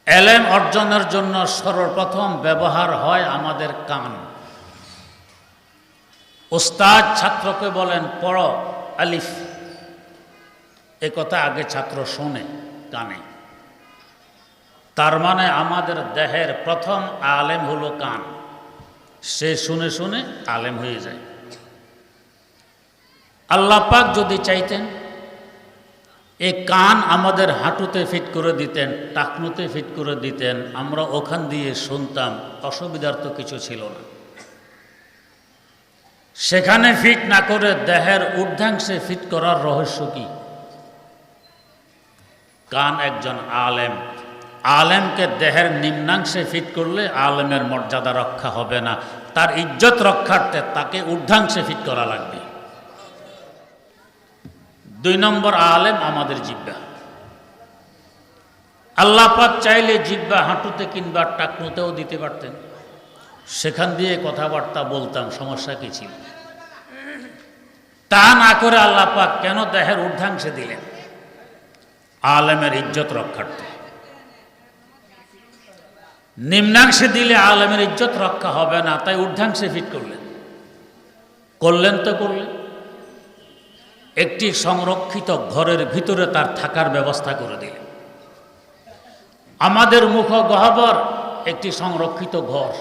এলেম অর্জনের জন্য সর্বপ্রথম ব্যবহার হয় আমাদের কান। ওস্তাদ ছাত্রকে বলেন পড়ো আলিফ, এ কথা আগে ছাত্র শোনে কানে। তার মানে আমাদের দেহের প্রথম আলেম হলো কান। সে শুনে শুনে আলেম হয়ে যায়। আল্লাহ পাক যদি চাইতেন এই কান আমাদের হাঁটুতে ফিট করে দিতেন, টাকনুতে ফিট করে দিতেন, আমরা ওখান দিয়ে শুনতাম, অসুবিধার তো কিছু ছিল না। সেখানে ফিট না করে দেহের ঊর্ধ্বাংশে ফিট করার রহস্য কি? কান একজন আলেম। আলেমকে দেহের নিম্নাংশে ফিট করলে আলেমের মর্যাদা রক্ষা হবে না, তার ইজ্জত রক্ষার্থে তাকে ঊর্ধ্বাংশে ফিট করা লাগবে। 2 নম্বর আলেম আমাদের জিহ্বা। আল্লাহ পাক চাইলে জিহ্বা হাঁটুতে কিংবা টাকনুতেও দিতে পারতেন, সেখান দিয়ে কথাবার্তা বলতাম, সমস্যা কি ছিল? তা না করে আল্লাহ পাক কেন দেহের ঊর্ধ্বাংশে দিলেন? আলেমের ইজ্জত রক্ষার্থে। নিম্নাংশে দিলে আলেমের ইজ্জত রক্ষা হবে না, তাই ঊর্ধ্বাংশে ফিট করলেন তো করলেন। একটি সংরক্ষিত ঘরের ভিতরে তার থাকার ব্যবস্থা করে দিলেন। আমাদের মুখ গহ্বর একটি সংরক্ষিত ঘর।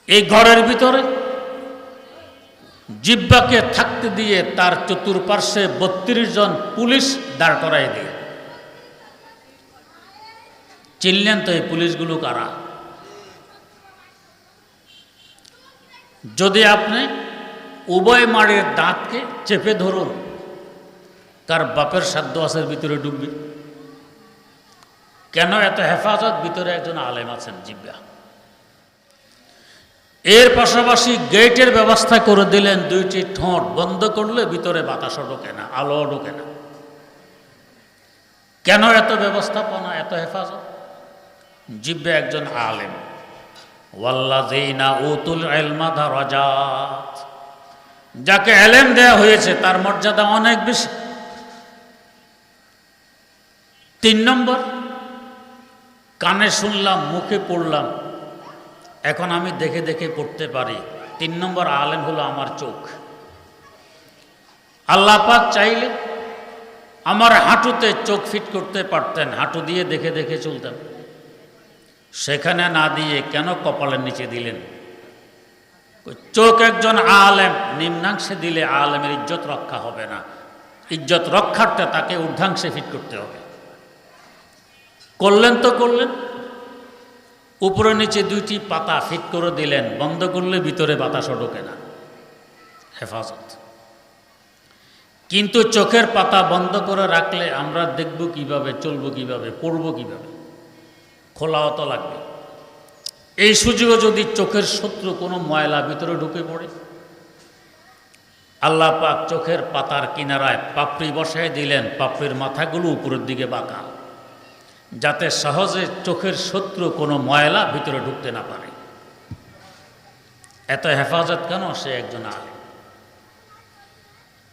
এই ঘরের ভিতরে জিহ্বাকে থাকতে দিয়ে তার চতুর্পার্শ্বে 32 জন পুলিশ দাঁড় করাই দিয়ে। চিনলেন তো এই পুলিশগুলো কারা? যদি আপনি উভয় মাড়ের দাঁতকে চেপে ধরুন, কার বাপের সাধ্য আছে ভিতরে ডুববে? কেন এত হেফাজত? ভিতরে একজন আলেম আছেন, জিহ্বা। এর পাশাপাশি গেটের ব্যবস্থা করে দিলেন, 2টি ঠোঁট বন্ধ করলে ভিতরে বাতাসও ঢোকে না, আলো ঢোকে না। কেন এত ব্যবস্থাপনা, এত হেফাজত? জিহ্বা একজন আলেম। ওয়াল্লাযীনা উতুল ইলমা দারাজাত, যাকে এলেম দেয়া হয়েছে তার মর্যাদা অনেক বেশি। 3 নম্বর, কানে শুনলাম, মুখে পড়লাম, এখন আমি দেখে দেখে পড়তে পারি। 3 নম্বর আলেম হলো আমার চোখ। আল্লাহ পাক চাইলে আমার হাঁটুতে চোখ ফিট করতে পারতেন, হাঁটু দিয়ে দেখে দেখে চলতাম। সেখানে না দিয়ে কেন কপালের নিচে দিলেন? চোখ একজন আলেম, নিম্নাংশে দিলে আলেমের ইজ্জত রক্ষা হবে না। ইজ্জত রক্ষার্থে তাকে ঊর্ধ্বাংশে ফিট করতে হবে। করলেন তো করলেন। উপরে নিচে 2টি পাতা ফিট করে দিলেন, বন্ধ করলে ভিতরে বাতাসও ঢোকে না, হেফাজত। কিন্তু চোখের পাতা বন্ধ করে রাখলে আমরা দেখব কিভাবে, চলবো কিভাবে, পড়বো কিভাবে? খোলাও তো লাগবে। এই সুযোগে যদি চোখের শত্রু কোনো ময়লা ভিতরে ঢুকে পড়ে, আল্লাহ পাক চোখের পাতার কিনারায় পাপড়ি বসায় দিলেন, পাপড়ির মাথাগুলো উপরের দিকে বাঁকা, যাতে সহজে চোখের শত্রু কোনো ময়লা ভিতরে ঢুকতে না পারে। এত হেফাজত কেন? সে একজন আলেম।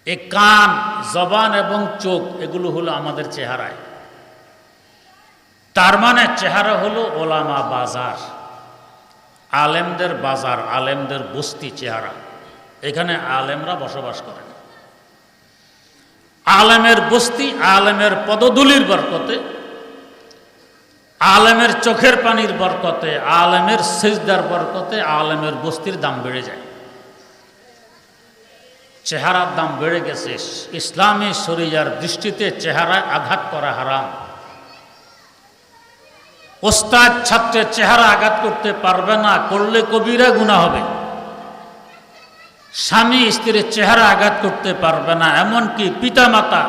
এই কান, জবান এবং চোখ এগুলো হলো আমাদের চেহারায়। তার মানে চেহারা হলো ওলামা বাজার, আলেমদের বাজার, আলেমদের বস্তি চেহারা। এখানে আলেমরা বসবাস করেন। আলেমের বস্তি, আলেমের পদধূলির বরকতে, আলেমের চোখের পানির বরকতে, আলেমের সিজদার বরকতে আলেমের বস্তির দাম বেড়ে যায়। চেহারার দাম বেড়ে গেছে। ইসলামী শরিয়ার দৃষ্টিতে চেহারায় আঘাত করা হারাম। ওস্তাদ ছাত্রের চেহারা আঘাত করতে পারবে না, করলে কবিরা গুনাহ হবে। স্বামী স্ত্রীর চেহারা আঘাত করতে পারবে না, এমনকি পিতামাতা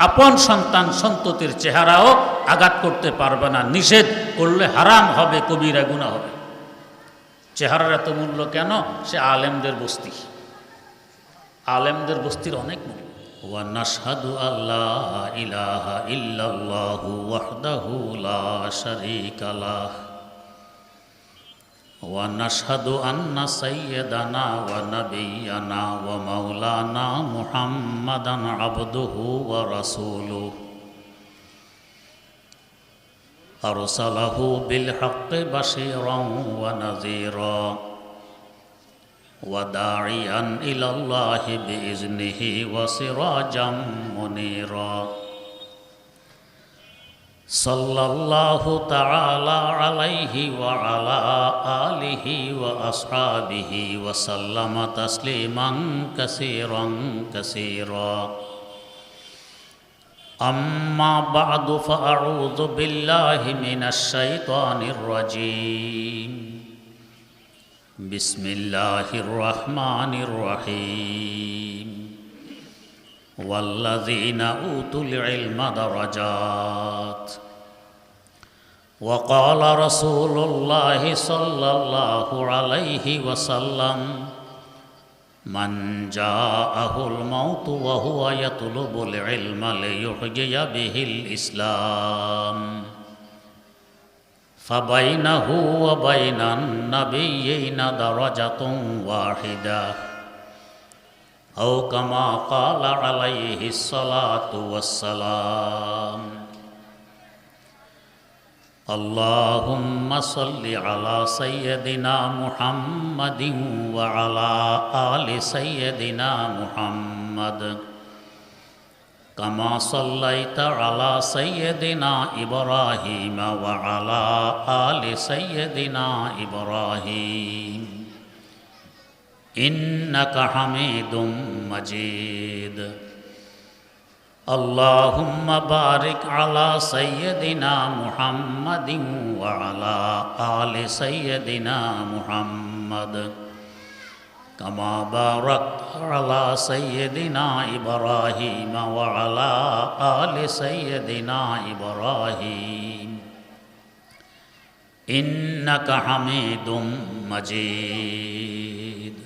আপন সন্তান সন্ততির চেহারাও আঘাত করতে পারবে না। নিষেধ করলে হারাম হবে, কবিরা গুনাহ হবে। চেহারার এত মূল্য কেন? সে আলেমদের বস্তি। আলেমদের বস্তির অনেক মূল্য। ওয়া নাশহাদু আল্লা ইলাহা ইল্লাল্লাহু ওয়াহদাহু লা শারীকা লাহ ওয়া নাশহাদু আন্না সাইয়্যিদানা ওয়া নাবিয়্যানা ওয়া মাওলানা মুহাম্মাদান আবদুহু ওয়া রাসূলুহু أرسله بالحق بشيرا ونذيرا وداعيا إلى الله بإذنه وسراجا منيرا صلى الله تعالى عليه وعلى آله وأصحابه وسلم تسليما كثيرا كثيرا أما بعد فأعوذ بالله من الشيطان الرجيم بسم الله الرحمن الرحيم والذين أوتوا العلم درجات وقال رسول الله صلى الله عليه وسلم من جاءه الموت وهو يطلب العلم ليحيي به الإسلام فبينه وبين النبيين درجة واحدة أو كما قال عليه الصلاة والسلام اللهم صل على سيدنا محمد وعلى آل سيدنا محمد كما صليت على سيدنا إبراهيم وعلى آل سيدنا إبراهيم إنك حميد مجيد اللهم بارك على سيدنا محمد وعلى آل سيدنا محمد كما باركت على سيدنا إبراهيم وعلى آل سيدنا إبراهيم إنك حميد مجيد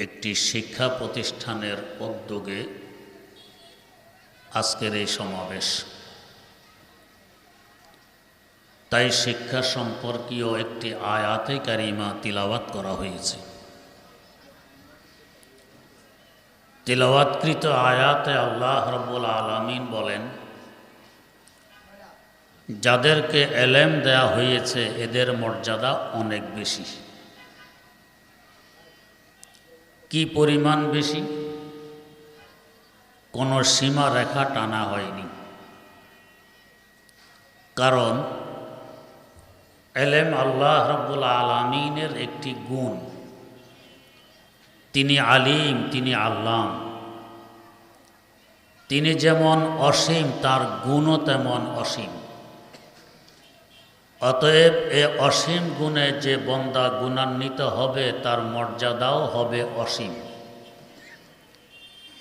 একটি শিক্ষা প্রতিষ্ঠানের উদ্যোগে আজকের এই সমাবেশ, তাই শিক্ষা সম্পর্কীয় একটি আয়াতে কারিমা তিলাওয়াত করা হয়েছে। তিলাওয়াতকৃত আয়াতে আল্লাহ রাব্বুল আলামিন বলেন, যাদেরকে এলেম দেয়া হয়েছে এদের মর্যাদা অনেক বেশি। কি পরিমাণ বেশি? কোনো সীমা রেখা টানা হয়নি। কারণ এলেম আল্লাহ রাব্বুল আলামিনের একটি গুণ। তিনি আলিম, তিনি আল্লাম। তিনি যেমন অসীম, তার গুণও তেমন অসীম। অতএব এ অসীম গুণে যে বন্দা গুণান্বিত হবে তার মর্যাদাও হবে অসীম।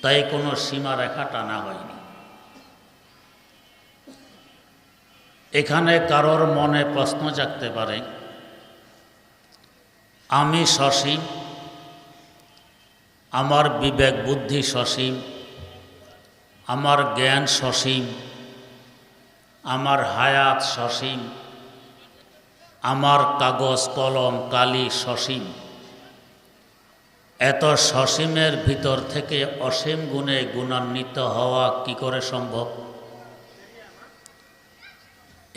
তাই কোনো সীমা রেখা টানা হয়নি। এখানে কারোর মনে প্রশ্ন জাগতে পারে, আমি সসীম, আমার বিবেক বুদ্ধি সসীম, আমার জ্ঞান সসীম, আমার হায়াত সসীম, আমার কাগজ কলম কালি সসীম। এত সসীমের ভিতর থেকে অসীম গুণে গুণান্বিত হওয়া কি করে সম্ভব?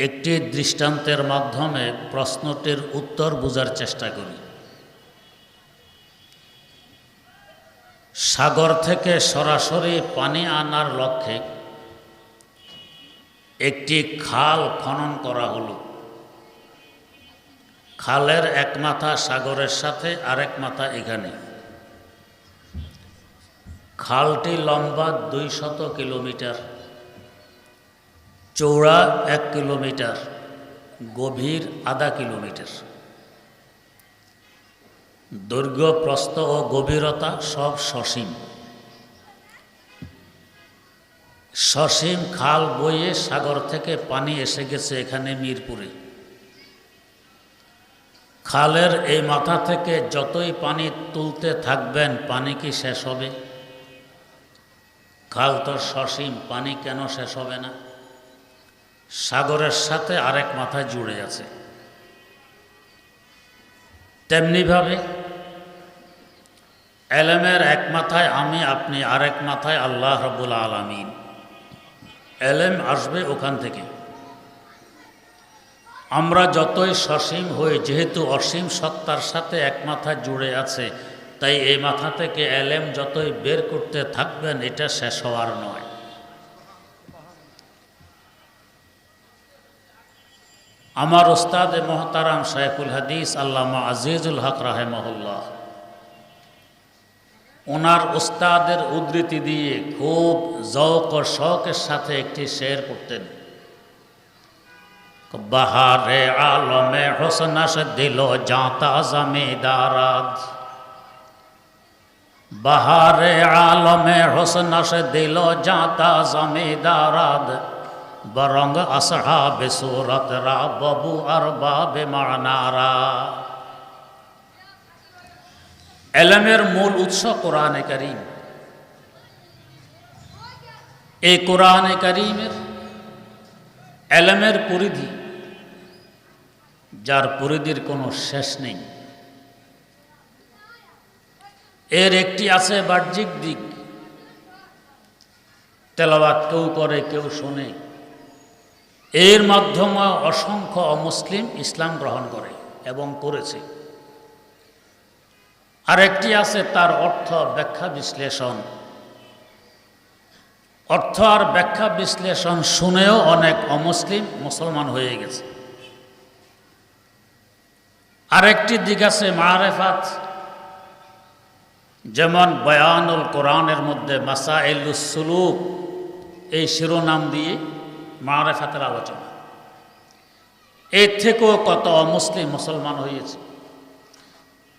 একটি দৃষ্টান্তের মাধ্যমে প্রশ্নটির উত্তর বোঝার চেষ্টা করি। সাগর থেকে সরাসরি পানি আনার লক্ষ্যে একটি খাল খনন করা হলো। খালের এক মাথা সাগরের সাথে আরেক মাথা এখানে। খালটি লম্বা 200 কিলোমিটার, চৌড়া 1 কিলোমিটার, গভীর আধা কিলোমিটার। দৈর্ঘ্য, প্রস্থ ও গভীরতা সব সসীম। সসীম খাল বয়ে সাগর থেকে পানি এসে গেছে এখানে মিরপুরে। খালের এই মাথা থেকে যতই পানি তুলতে থাকবেন, পানি কি শেষ হবে? খাল তো সসীম, পানি কেন শেষ হবে না? সাগরের সাথে আরেক মাথা জুড়ে আছে। তেমনিভাবে এলেমের এক মাথায় আমি আপনি, আরেক মাথায় আল্লাহ রাব্বুল আলামিন। এলেম আসবে ওখান থেকে। আমরা যতই সসীম হই, যেহেতু অসীম সত্তার সাথে এক মাথা জুড়ে আছে, তাই এই মাথা থেকে এলেম যতই বের করতে থাকবেন, এটা শেষ হওয়ার নয়। আমার ওস্তাদ মোহতারাম শাইখুল হাদিস আল্লামা আজিজুল হক রাহেমাহুল্লাহ, ওনার ওস্তাদের উদ্ধৃতি দিয়ে খুব যৌক ও শৌকের সাথে একটি শের করতেন। বাহারে আলমে হোসনাস দিল জাতা জমিদারাদ, বাহারে আলমে হোসনাস দিল জাতা জমিদারাদ, বরং আসহাবে সুরত রা বাবু আর বাবে মানারা। এলেমের মূল উৎস কোরআনে কারীম। এই কোরআনে কারীমের এলেমের পরিধি, যার পরিধির কোনো শেষ নেই। এর একটি আছে বাহ্যিক দিক, তেলাওয়াত কেউ করে কেউ শোনে, এর মাধ্যমে অসংখ্য অমুসলিম ইসলাম গ্রহণ করে এবং করেছে। আর একটি আছে তার অর্থ ব্যাখ্যা বিশ্লেষণ। অর্থ আর ব্যাখ্যা বিশ্লেষণ শুনেও অনেক অমুসলিম মুসলমান হয়ে গেছে। আরেকটি দিক আছে মারেফাত, যেমন বয়ানুল কোরআনের মধ্যে মাসাইলুস সুলুক এই শিরোনাম দিয়ে মারেফাতের আলোচনা। এর থেকেও কত অমুসলিম মুসলমান হয়েছে।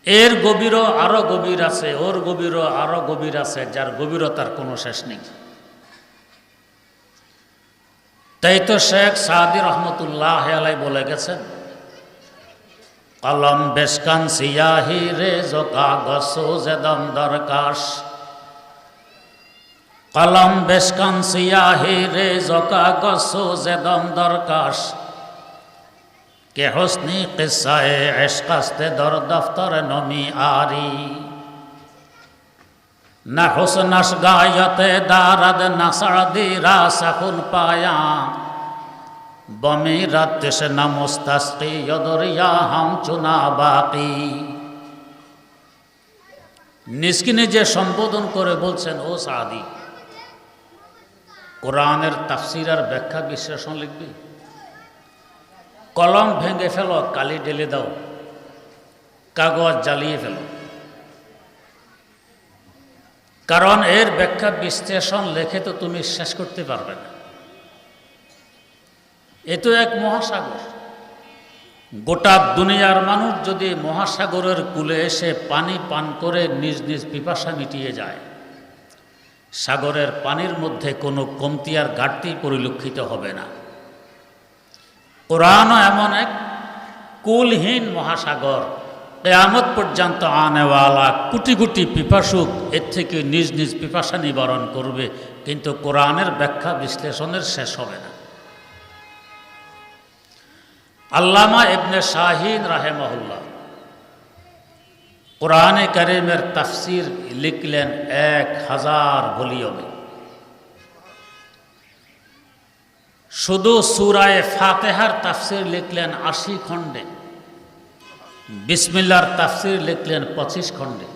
এর গভীরও আরো গভীর আছে, ওর গভীরও আরো গভীর আছে, যার গভীরতার কোনো শেষ নেই। তাই তো শেখ সাদি রহমতুল্লাহ আলাই বলে গেছেন, কলম বেশকান সিয়াহি রে জো কাগজ সোজেদম দরকাশ, কলম বেশকান সিয়াহি রে জো কাগজ সোজেদম দরকাশ, কে হোসনি কিসায়ে ইশকাস্তে দর দফতর নমি আরি, না হোসনাস গায়তে দারাদ না সাদি রাসাকুন পায়া, বমি রাতেশ না মুস্তাসকি ইদরিয়া হাম চুনা বাকি। নিজকে নিজে সম্বোধন করে বলছেন, ও সাদি, কোরআনের তাফসির আর ব্যাখ্যা বিশ্লেষণ লিখবি? কলম ভেঙে ফেলো, কালি ঢেলে দাও, কাগজ জ্বালিয়ে ফেলো, কারণ এর ব্যাখ্যা বিশ্লেষণ লেখে তো তুমি শেষ করতে পারবে না। এ তো এক মহাসাগর। গোটা দুনিয়ার মানুষ যদি মহাসাগরের কূলে এসে পানি পান করে নিজ নিজ পিপাসা মিটিয়ে যায়, সাগরের পানির মধ্যে কোনো কমতি আর ঘাটতি পরিলক্ষিত হবে না। কোরআনও এমন এক কুলহীন মহাসাগর, কিয়ামত পর্যন্ত আনেওয়ালা কোটি কোটি পিপাসুক এর থেকে নিজ নিজ পিপাসা নিবারণ করবে, কিন্তু কোরআনের ব্যাখ্যা বিশ্লেষণের শেষ হবে না। আল্লামা ইবনে শাহিন রাহেমাহুল্লাহ কোরআনে কারীমের তাফসির লিখলেন 1000 ভলিউমে। শুধু সূরায়ে ফাতিহার তাফসির লিখলেন 80 খণ্ডে, বিসমিল্লাহর তাফসির লিখলেন 25 খণ্ডে।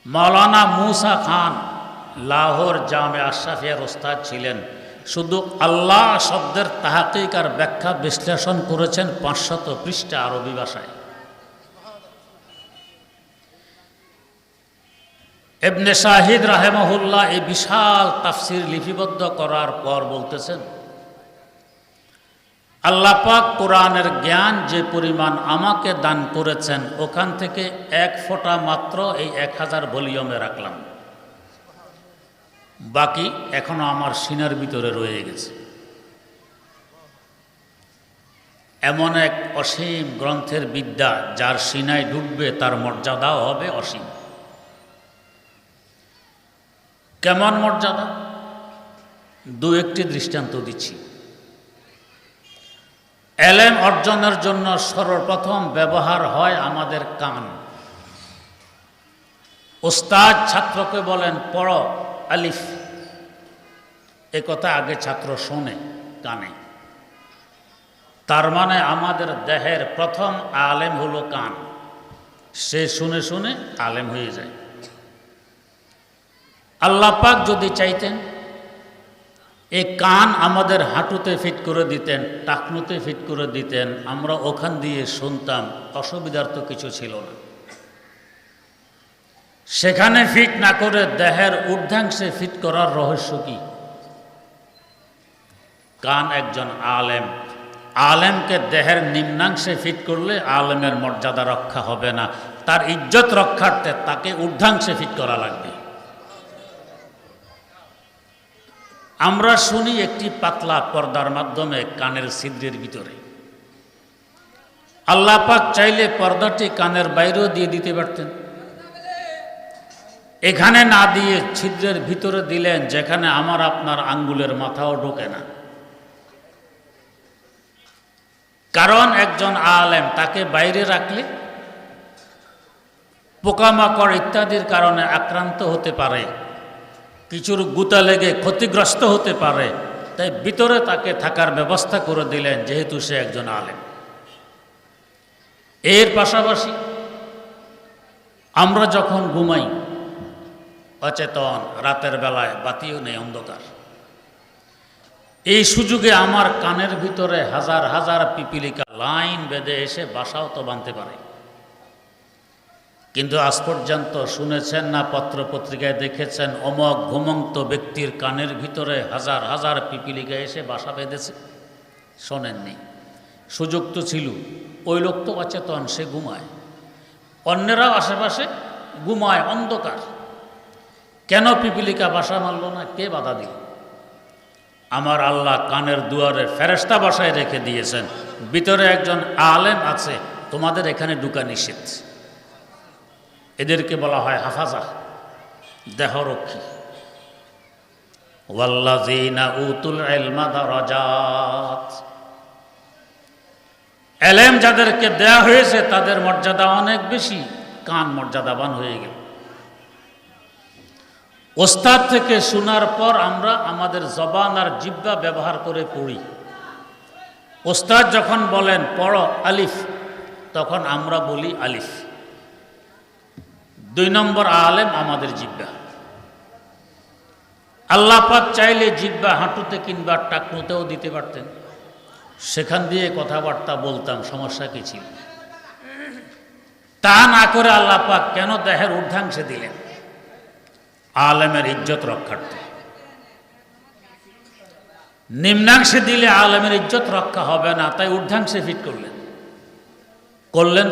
মাওলানা মুসা খান লাহোর জামে আশরাফিয়ার ওস্তাদ ছিলেন, শুধু আল্লাহ শব্দের তাহকিক আর ব্যাখ্যা বিশ্লেষণ করেছেন 500 পৃষ্ঠা আরবি ভাষায়। ইবনে শাহিদ রাহেমাহুল্লাহ এই বিশাল তাফসির লিপিবদ্ধ করার পর বলতেছেন, আল্লাহ পাক কোরআনের জ্ঞান যে পরিমাণ আমাকে দান করেছেন, ওখান থেকে 1 ফোঁটা মাত্র এই 1000 ভলিউমে রাখলাম, বাকি এখনো আমার সিনার ভিতরে রয়ে গেছে। এমন এক অসীম গ্রন্থের বিদ্যা, যার সিনায় ঢুকবে তার মর্যাদাও হবে অসীম। কেমন মর্যাদা? 2-1টি দৃষ্টান্ত দিচ্ছি। এলেম অর্জনের জন্য সর্বপ্রথম ব্যবহার হয় আমাদের কান। ওস্তাদ ছাত্রকে বলেন পড়ো আলিফ, এ কথা আগে ছাত্র শোনে কানে। তার মানে আমাদের দেহের প্রথম আলেম হলো কান। সে শুনে শুনে আলেম হয়ে যায়। আল্লাহ পাক যদি চাইতেন এই কান আমাদের হাঁটুতে ফিট করে দিতেন, টাকনুতে ফিট করে দিতেন, আমরা ওখান দিয়ে শুনতাম, অসুবিধার তো কিছু ছিল না। সেখানে ফিট না করে দেহের ঊর্ধ্বাংশে ফিট করার রহস্য কি? কান একজন আলেম, আলেমকে দেহের নিম্নাংশে ফিট করলে আলেমের মর্যাদা রক্ষা হবে না, তার ইজ্জত রক্ষার্থে তাকে ঊর্ধ্বাংশে ফিট করা লাগবে। আমরা শুনি একটি পাতলা পর্দার মাধ্যমে কানের ছিদ্রের ভিতরে। আল্লাহ পাক চাইলে পর্দাটি কানের বাইরেও দিয়ে দিতে পারতেন, এখানে না দিয়ে ছিদ্রের ভিতরে দিলেন যেখানে আমার আপনার আঙ্গুলের মাথাও ঢোকে না। কারণ একজন আলেম তাকে বাইরে রাখলে পোকামাকড় ইত্যাদির কারণে আক্রান্ত হতে পারে, কিছুর গুতা লেগে ক্ষতিগ্রস্ত হতে পারে, তাই ভিতরে তাকে থাকার ব্যবস্থা করে দিলেন যেহেতু সে একজন আলেম। এর পাশাপাশি আমরা যখন ঘুমাই অচেতন, রাতের বেলায় বাতিও নেই, অন্ধকার, এই সুযোগে আমার কানের ভিতরে হাজার হাজার পিপিলিকা লাইন বেঁধে এসে বাসাও তো বাঁধতে পারে। কিন্তু আজ পর্যন্ত শুনেছেন না, পত্র পত্রিকায় দেখেছেন অমক ঘুমন্ত ব্যক্তির কানের ভিতরে হাজার হাজার পিপিলিকা এসে বাসা বেঁধেছে? শোনেননি। সুযোগ তো ছিল, ওই লোক তো অচেতন, সে ঘুমায়, অন্যেরাও আশেপাশে ঘুমায়, অন্ধকার, কেন পিপিলিকা বাসা মারল না? কে বাধা দিল? আমার আল্লাহ কানের দুয়ারে ফেরেশতা বসায় রেখে দিয়েছেন, ভিতরে একজন আলেম আছে, তোমাদের এখানে ঢুকা নিষেধ। এদেরকে বলা হয় হাফাজা, দেহরক্ষী। ওয়াল্লাযীনা উতুল ইলমা দারাজাত, এলেম যাদেরকে দেয়া হয়েছে তাদের মর্যাদা অনেক বেশি, কান মর্যাদাবান হয়ে গেল। ওস্তাদ থেকে শোনার পর আমরা আমাদের জবান আর জিহ্বা ব্যবহার করে পড়ি। ওস্তাদ যখন বলেন পড়ো আলিফ, তখন আমরা বলি আলিফ। 2 নম্বর আলেম আমাদের জিহ্বা। আল্লাহ পাক চাইলে জিহ্বা হাঁটুতে কিংবা টাকনুতেও দিতে পারতেন, সেখান দিয়ে কথাবার্তা বলতাম, সমস্যা কি ছিল? তা না করে আল্লাহ পাক কেন দেহের ঊর্ধ্বাংশে দিলেন? আলেমের ইজ্জত রক্ষার্থে। নিম্নাংশে দিলে আলেমের ইজ্জত রক্ষা হবে না, তাই ঊর্ধ্বাংশে ফিট করলেন।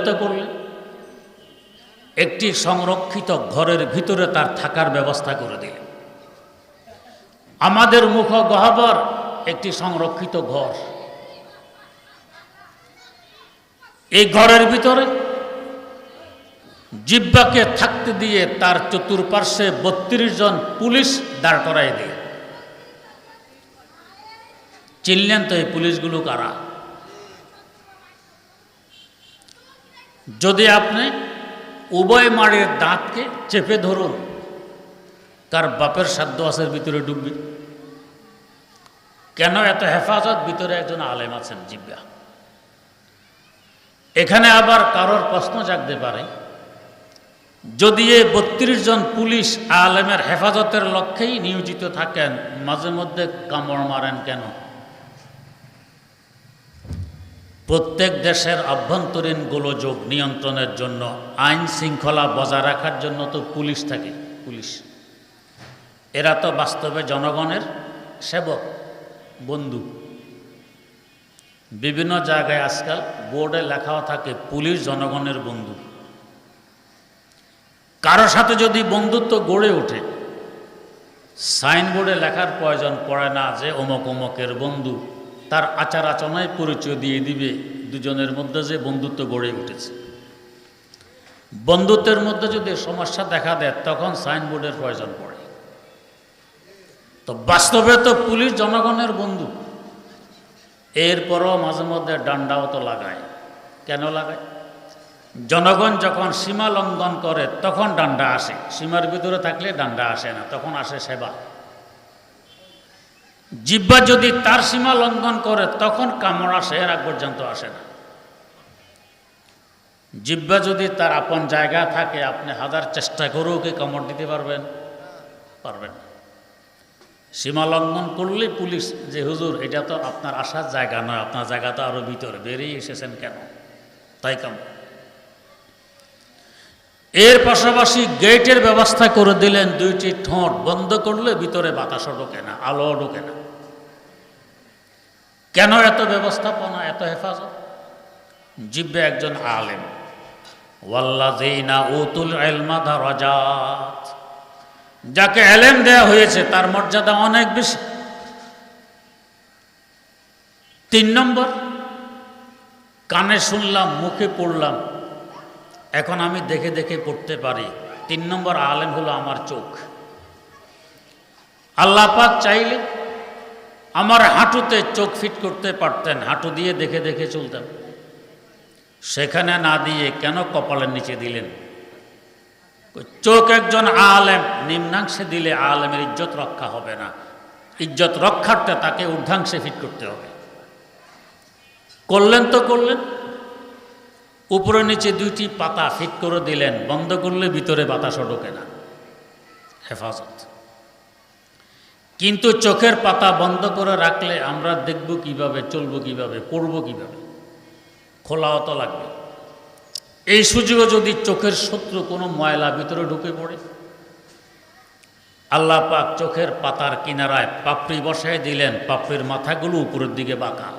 তো করলেন, একটি সংরক্ষিত ঘরের ভিতরে তার থাকার ব্যবস্থা করে দিলেন। আমাদের মুখ গহ্বর একটি সংরক্ষিত ঘর, এই ঘরের ভিতরে জিহ্বাকে থাকতে দিয়ে তার চতুর্পার্শ্বে 32 জন পুলিশ দাঁড় করাই দিয়ে। চিনলেন তো এই পুলিশগুলো কারা? যদি আপনি উভয় মাড়ের দাঁতকে চেপে ধরুন, তার বাপের সাধ্য আছের ভিতরে ডুববে। কেন এত হেফাজত? ভিতরে একজন আলেম আছেন, জিহ্বা। এখানে আবার কারোর প্রশ্ন জাগতে পারে, যদি এই 32 জন পুলিশ আলেমের হেফাজতের লক্ষ্যেই নিয়োজিত থাকেন, মাঝে মধ্যে কামড় মারেন কেন? প্রত্যেক দেশের আভ্যন্তরীণ গোলযোগ নিয়ন্ত্রণের জন্য, আইন শৃঙ্খলা বজায় রাখার জন্য তো পুলিশ থাকে। পুলিশ এরা তো বাস্তবে জনগণের সেবক, বন্ধু। বিভিন্ন জায়গায় আজকাল বোর্ডে লেখাও থাকে পুলিশ জনগণের বন্ধু। কারোর সাথে যদি বন্ধুত্ব গড়ে ওঠে, সাইনবোর্ডে লেখার প্রয়োজন পড়ে না যে অমুক অমুকের বন্ধু, তার আচার আচরণে পরিচয় দিয়ে দিবে দুজনের মধ্যে যে বন্ধুত্ব গড়ে উঠেছে। বন্ধুত্বের মধ্যে যদি সমস্যা দেখা দেয়, তখন সাইনবোর্ডের প্রয়োজন পড়ে। তো বাস্তবে তো পুলিশ জনগণের বন্ধু। এরপরও মাঝে মধ্যে ডান্ডাও তো লাগায়। কেন লাগায়? জনগণ যখন সীমা লঙ্ঘন করে তখন ডান্ডা আসে, সীমার ভিতরে থাকলে ডান্ডা আসে না, তখন আসে সেবা। জিহ্বা যদি তার সীমা লঙ্ঘন করে তখন কামড় আসে, এর আগ পর্যন্ত আসে না। জিহ্বা যদি তার আপন জায়গা থাকে, আপনি হাজার চেষ্টা করেও কি কামড় দিতে পারবেন? পারবেন না। সীমা লঙ্ঘন করলে পুলিশ যে হুজুর এটা তো আপনার আসার জায়গা নয়, আপনার জায়গা তো আরো ভিতরে, বেরিয়ে এসেছেন কেন, তাই কামড়। এর পাশাপাশি গেটের ব্যবস্থা করে দিলেন, দুইটি ঠোঁট বন্ধ করলে ভিতরে বাতাসও ঢোকে না, আলো ঢোকে না। কেন এত ব্যবস্থাপনা, এত হেফাজত? জিহ্বা একজন আলেম, ওয়াল্লাযীনা উতুল ইলমা দারাজাত, যাকে ইলম দেয়া হয়েছে তার মর্যাদা অনেক বেশি। 3 নম্বর, কানে শুনলাম, মুখে পড়লাম, এখন আমি দেখে দেখে পড়তে পারি। 3 নম্বর আলেম হলো আমার চোখ। আল্লাহ পাক চাইলে আমার হাঁটুতে চোখ ফিট করতে পারতেন, হাঁটু দিয়ে দেখে দেখে চলতাম। সেখানে না দিয়ে কেন কপালের নিচে দিলেন? চোখ একজন আলেম, নিম্নাংশে দিলে আলেমের ইজ্জত রক্ষা হবে না। ইজ্জত রক্ষার্থে তাকে ঊর্ধ্বাংশে ফিট করতে হবে। করলেন তো করলেন, উপরে নিচে 2টি পাতা ফিট করে দিলেন, বন্ধ করলে ভিতরে বাতাসও ঢোকে না, হেফাজত। কিন্তু চোখের পাতা বন্ধ করে রাখলে আমরা দেখব কিভাবে, চলবো কিভাবে, পড়বো কিভাবে? খোলাও তো লাগবে। এই সুযোগে যদি চোখের শত্রু কোনো ময়লা ভিতরে ঢুকে পড়ে, আল্লাহ পাক চোখের পাতার কিনারায় পাপড়ি বসায় দিলেন, পাপড়ির মাথাগুলো উপরের দিকে বাঁকা,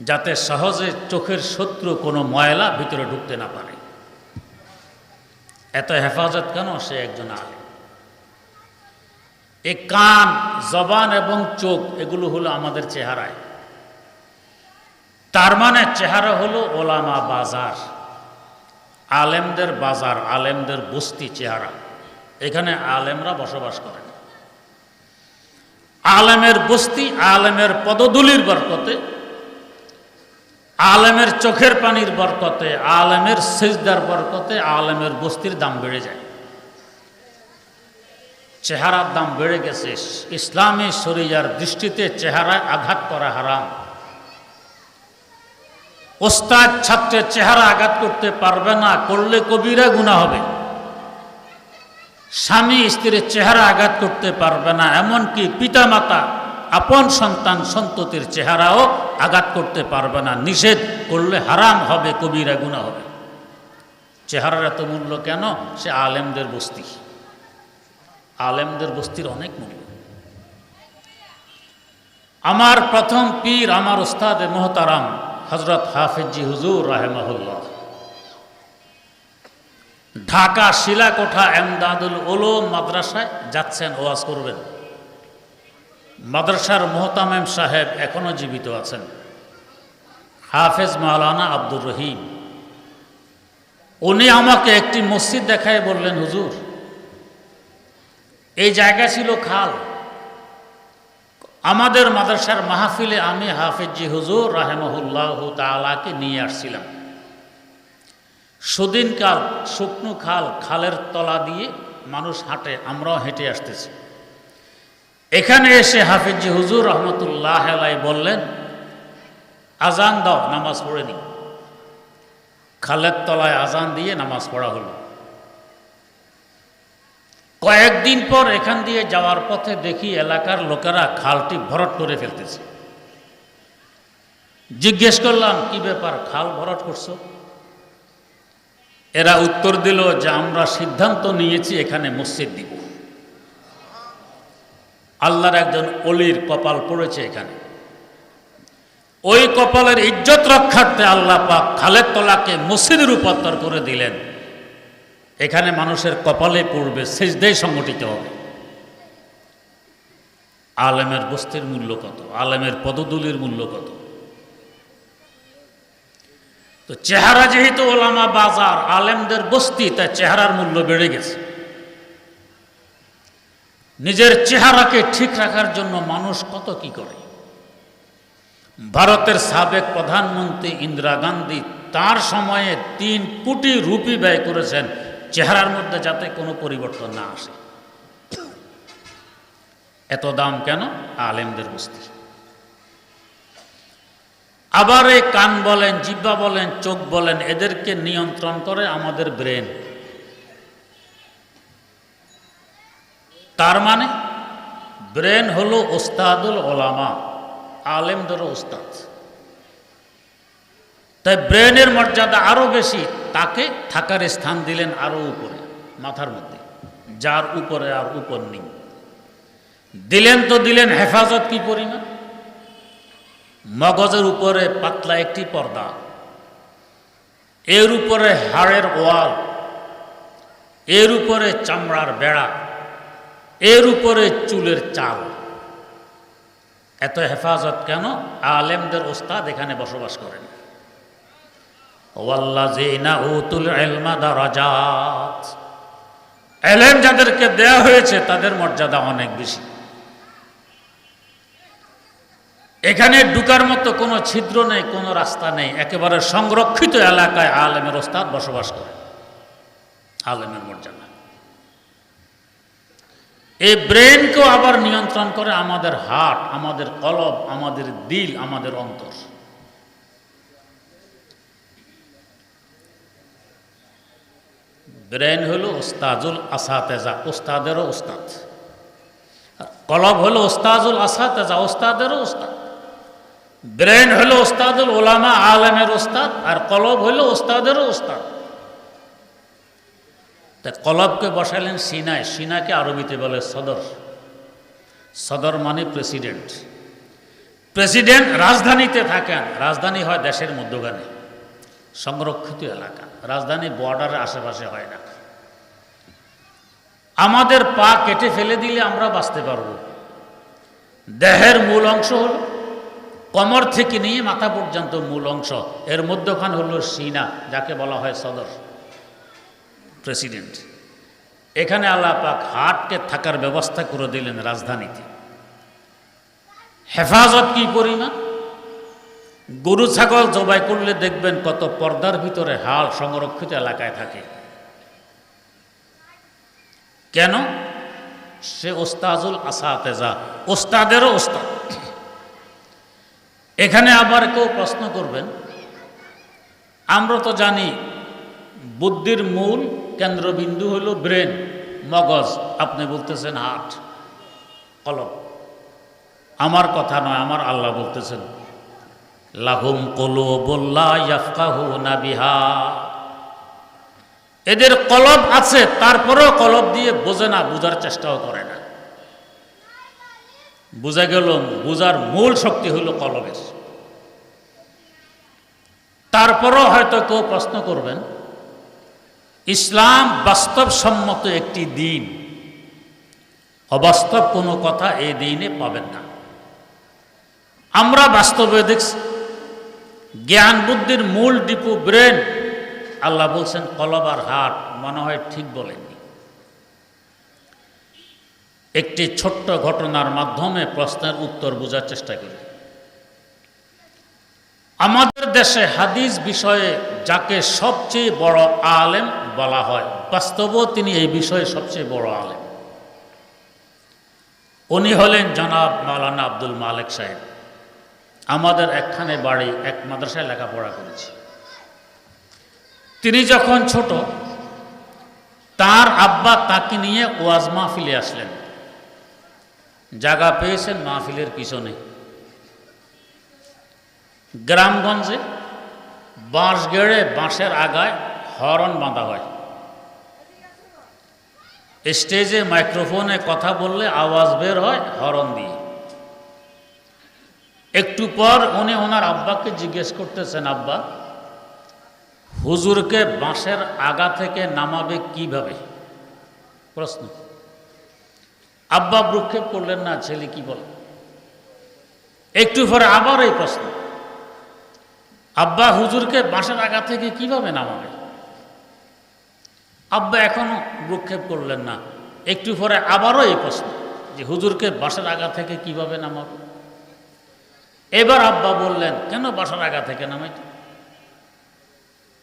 যাতে সহজে চোখের শত্রু কোনো ময়লা ভিতরে ঢুকতে না পারে। এত হেফাজত কেন? সে একজন আলেম। এই কান, জবান এবং চোখ এগুলো হলো আমাদের চেহারায়। তার মানে চেহারা হলো ওলামা বাজার, আলেমদের বাজার, আলেমদের বস্তি চেহারা। এখানে আলেমরা বসবাস করেন। আলেমের বস্তি, আলেমের পদধূলির বরকতে, আলেমের চোখের পানির বরকতে, আলেমের সিজদার বরকতে আলেমের বস্তির দাম বেড়ে যায়। চেহারার দাম বেড়ে গেছে। ইসলামী শরিয়ার দৃষ্টিতে চেহারায় আঘাত করা হারাম। ওস্তাদ ছাত্রের চেহারা আঘাত করতে পারবে না, করলে কবিরা গুনাহ হবে। স্বামী স্ত্রীর চেহারা আঘাত করতে পারবে না, এমনকি পিতামাতা আপন সন্তান সন্ততির চেহারাও আঘাত করতে পারবে না। নিষেধ করলে হারাম হবে, কবিরা গুনাহ হবে। চেহারার এত মূল্য কেন? সে আলেমদের বস্তি। আলেমদের বস্তির অনেক মূল্য। আমার প্রথম পীর, আমার উস্তাদ মোহতারাম হযরত হাফেজি হুজুর রাহিমাহুল্লাহ, ঢাকা শিলাকোঠা এমদাদুল উলুম মাদ্রাসায় যাচ্ছেন, ওয়াজ করবেন। মাদ্রাসার মোহতামেম সাহেব এখনো জীবিত আছেন, হাফেজ মাওলানা আব্দুর রহিম। উনি আমাকে একটি মসজিদ দেখায় বললেন, হুজুর এই জায়গা ছিল খাল, আমাদের মাদ্রাসার মাহফিলে আমি হাফেজি হুজুর রাহিমাহুল্লাহ তাআলাকে নিয়ে আসছিলাম। সুদিনকাল শুকনো খাল, খালের তলা দিয়ে মানুষ হাঁটে, আমরাও হেঁটে আসতেছি। এখানে এসে হাফেজি হুজুর রহমতুল্লাহ আলাইহি বললেন, আজান দাও, নামাজ পড়ে নি। খালের তলায় আজান দিয়ে নামাজ পড়া হলো। কয়েকদিন পর এখান দিয়ে যাওয়ার পথে দেখি এলাকার লোকেরা খালটি ভরাট করে ফেলতেছে। জিজ্ঞেস করলাম, কি ব্যাপার, খাল ভরাট করছো? এরা উত্তর দিল যে আমরা সিদ্ধান্ত নিয়েছি এখানে মসজিদ দিব। আল্লাহর একজন ওলির কপাল পড়েছে এখানে। ওই কপালের ইজ্জত রক্ষার্থে আল্লাহ পাক খালের তলাকে মসজিদে রূপান্তর করে দিলেন। এখানে মানুষের কপালে পড়বে, সিজদায় সংগঠিত হবে। আলেমের বস্তির মূল্য কত, আলেমের পদধূলির মূল্য কত। তো চেহারা যেহেতু ওলামা বাজার, আলেমদের বস্তি, তাই চেহারার মূল্য বেড়ে গেছে। নিজের চেহারাকে ঠিক রাখার জন্য মানুষ কত কি করে। ভারতের সাবেক প্রধানমন্ত্রী ইন্দিরা গান্ধী তার সময়ে 3 কোটি রুপি ব্যয় করেছেন চেহারার মধ্যে যাতে কোনো পরিবর্তন না আসে। এত দাম কেন? আলেমদের বস্তি। আবার এই কান বলেন, জিহ্বা বলেন, চোখ বলেন, এদেরকে নিয়ন্ত্রণ করে আমাদের ব্রেন। তার মানে ব্রেন হলো ওস্তাদুল ওলামা, আলেমদেরও ওস্তাদ। তাই ব্রেনের মর্যাদা আরো বেশি, তাকে থাকার স্থান দিলেন আরো উপরে, মাথার মধ্যে, যার উপরে আর উপর নেই। দিলেন তো দিলেন হেফাজত কি পরিমাণ। মগজের উপরে পাতলা একটি পর্দা, এর উপরে হাড়ের ওয়াল, এর উপরে চামড়ার বেড়া, এর উপরে চুলের চাল। এত হেফাজত কেন? আলেমদের ওস্তাদ এখানে বসবাস করেন। ওয়াল্লাযীনা উতুল ইলমা দারাজাত, ইলম যাদেরকে দেয়া হয়েছে তাদের মর্যাদা অনেক বেশি। এখানে ঢুকার মতো কোনো ছিদ্র নেই, কোনো রাস্তা নেই, একেবারে সংরক্ষিত এলাকায় আলেমের ওস্তাদ বসবাস করে। আলেমের মর্যাদা। এই ব্রেনকেও আবার নিয়ন্ত্রণ করে আমাদের হার্ট, আমাদের কলব, আমাদের দিল, আমাদের অন্তর। ব্রেন হলো ওস্তাজুল আসাতেজা, ওস্তাদেরও ওস্তাদ। কলব হলো ওস্তাজুল আসাতেজা, ওস্তাদেরও ওস্তাদ। ব্রেন হলো ওস্তাদুল ওলামা, আলেমের ওস্তাদ, আর কলব হলো ওস্তাদেরও ওস্তাদ। তা কলবকে বসালেন সিনায়, সিনাকে আরবিতে বলে সদর। সদর মানে প্রেসিডেন্ট। প্রেসিডেন্ট রাজধানীতে থাকেন, রাজধানী হয় দেশের মধ্যখানে, সংরক্ষিত এলাকা, রাজধানী বর্ডারের আশেপাশে হয় না। আমাদের পা কেটে ফেলে দিলে আমরা বাঁচতে পারব। দেহের মূল অংশ হল কোমর থেকে নিয়ে মাথা পর্যন্ত মূল অংশ, এর মধ্যখান হলো সিনা, যাকে বলা হয় সদর, প্রেসিডেন্ট। এখানে আল্লাহ পাক হার্টকে থাকার ব্যবস্থা করে দিলেন রাজধানীতে। হেফাজত কি পরিমাণ! গরু ছাগল জবাই করলে দেখবেন কত পর্দার ভিতরে হাল সংরক্ষিত এলাকায় থাকে। কেন? সে ওস্তাজুল আসাতেজা, ওস্তাদেরও ওস্তাদ। এখানে আবার কেউ প্রশ্ন করবেন, আমরা তো জানি বুদ্ধির মূল কেন্দ্রবিন্দু হলো ব্রেন, মগজ। আপনি বলতেছেন হার্ট, কলব। আমার কথা নয়, আমার আল্লাহ বলতেছেন লাহুম কুলুবুল লা ইয়াফকাহুনা বিহা, এদের কলব আছে, তারপরেও কলব দিয়ে বোঝে না, বোঝার চেষ্টাও করে না। বোঝা গেল বোঝার মূল শক্তি হলো কলবের। তারপরও হয়তো কেউ প্রশ্ন করবেন, ইসলাম বাস্তবসম্মত একটি দিন, অবাস্তব কোনো কথা এই দিনে পাবেন না। আমরা বাস্তবে দেখছি জ্ঞান বুদ্ধির মূল ডিপু ব্রেন। আল্লাহ বলছেন কলব আর হার্ট, মনে হয় ঠিক বলেননি। একটি ছোট্ট ঘটনার মাধ্যমে প্রশ্নের উত্তর বোঝার চেষ্টা করি। আমাদের দেশে হাদিস বিষয়ে যাকে সবচেয়ে বড় আলেম বলা হয়, বাস্তবেও তিনি এই বিষয়ে সবচেয়ে বড় আলেম। উনি হলেন জনাব মাওলানা আব্দুল মালেক সাহেব। আমাদের একখানে বাড়ি, এক মাদ্রাসায় লেখাপড়া করেছি। তিনি যখন ছোট, তার আব্বা তাকে নিয়ে ওয়াজ মাহফিলে আসলেন। জায়গা পেয়েছেন মাহফিলের পিছনে, গ্রামগঞ্জে বাঁশ গেড়ে বাঁশের আগায় হরন বাঁধা হয়। স্টেজে মাইক্রোফোনে কথা বললে আওয়াজ বের হয় হরন দিয়ে। একটু পর উনি ওনার আব্বাকে জিজ্ঞেস করতেছেন, আব্বা, হুজুরকে বাঁশের আগা থেকে নামাবে কিভাবে? প্রশ্ন। আব্বা ভ্রুক্ষেপ করলেন না, ছেলে কি বলে। একটু পরে আবার এই প্রশ্ন, আব্বা হুজুরকে বাঁশের আগা থেকে কিভাবে নামাবে? আব্বা এখনো ভ্রুক্ষেপ করলেন না। একটু পরে আবারও এই প্রশ্ন, যে হুজুরকে বাঁশের আগা থেকে কিভাবে নামাবে? এবার আব্বা বললেন, কেন বাঁশের আগা থেকে নামাইতে?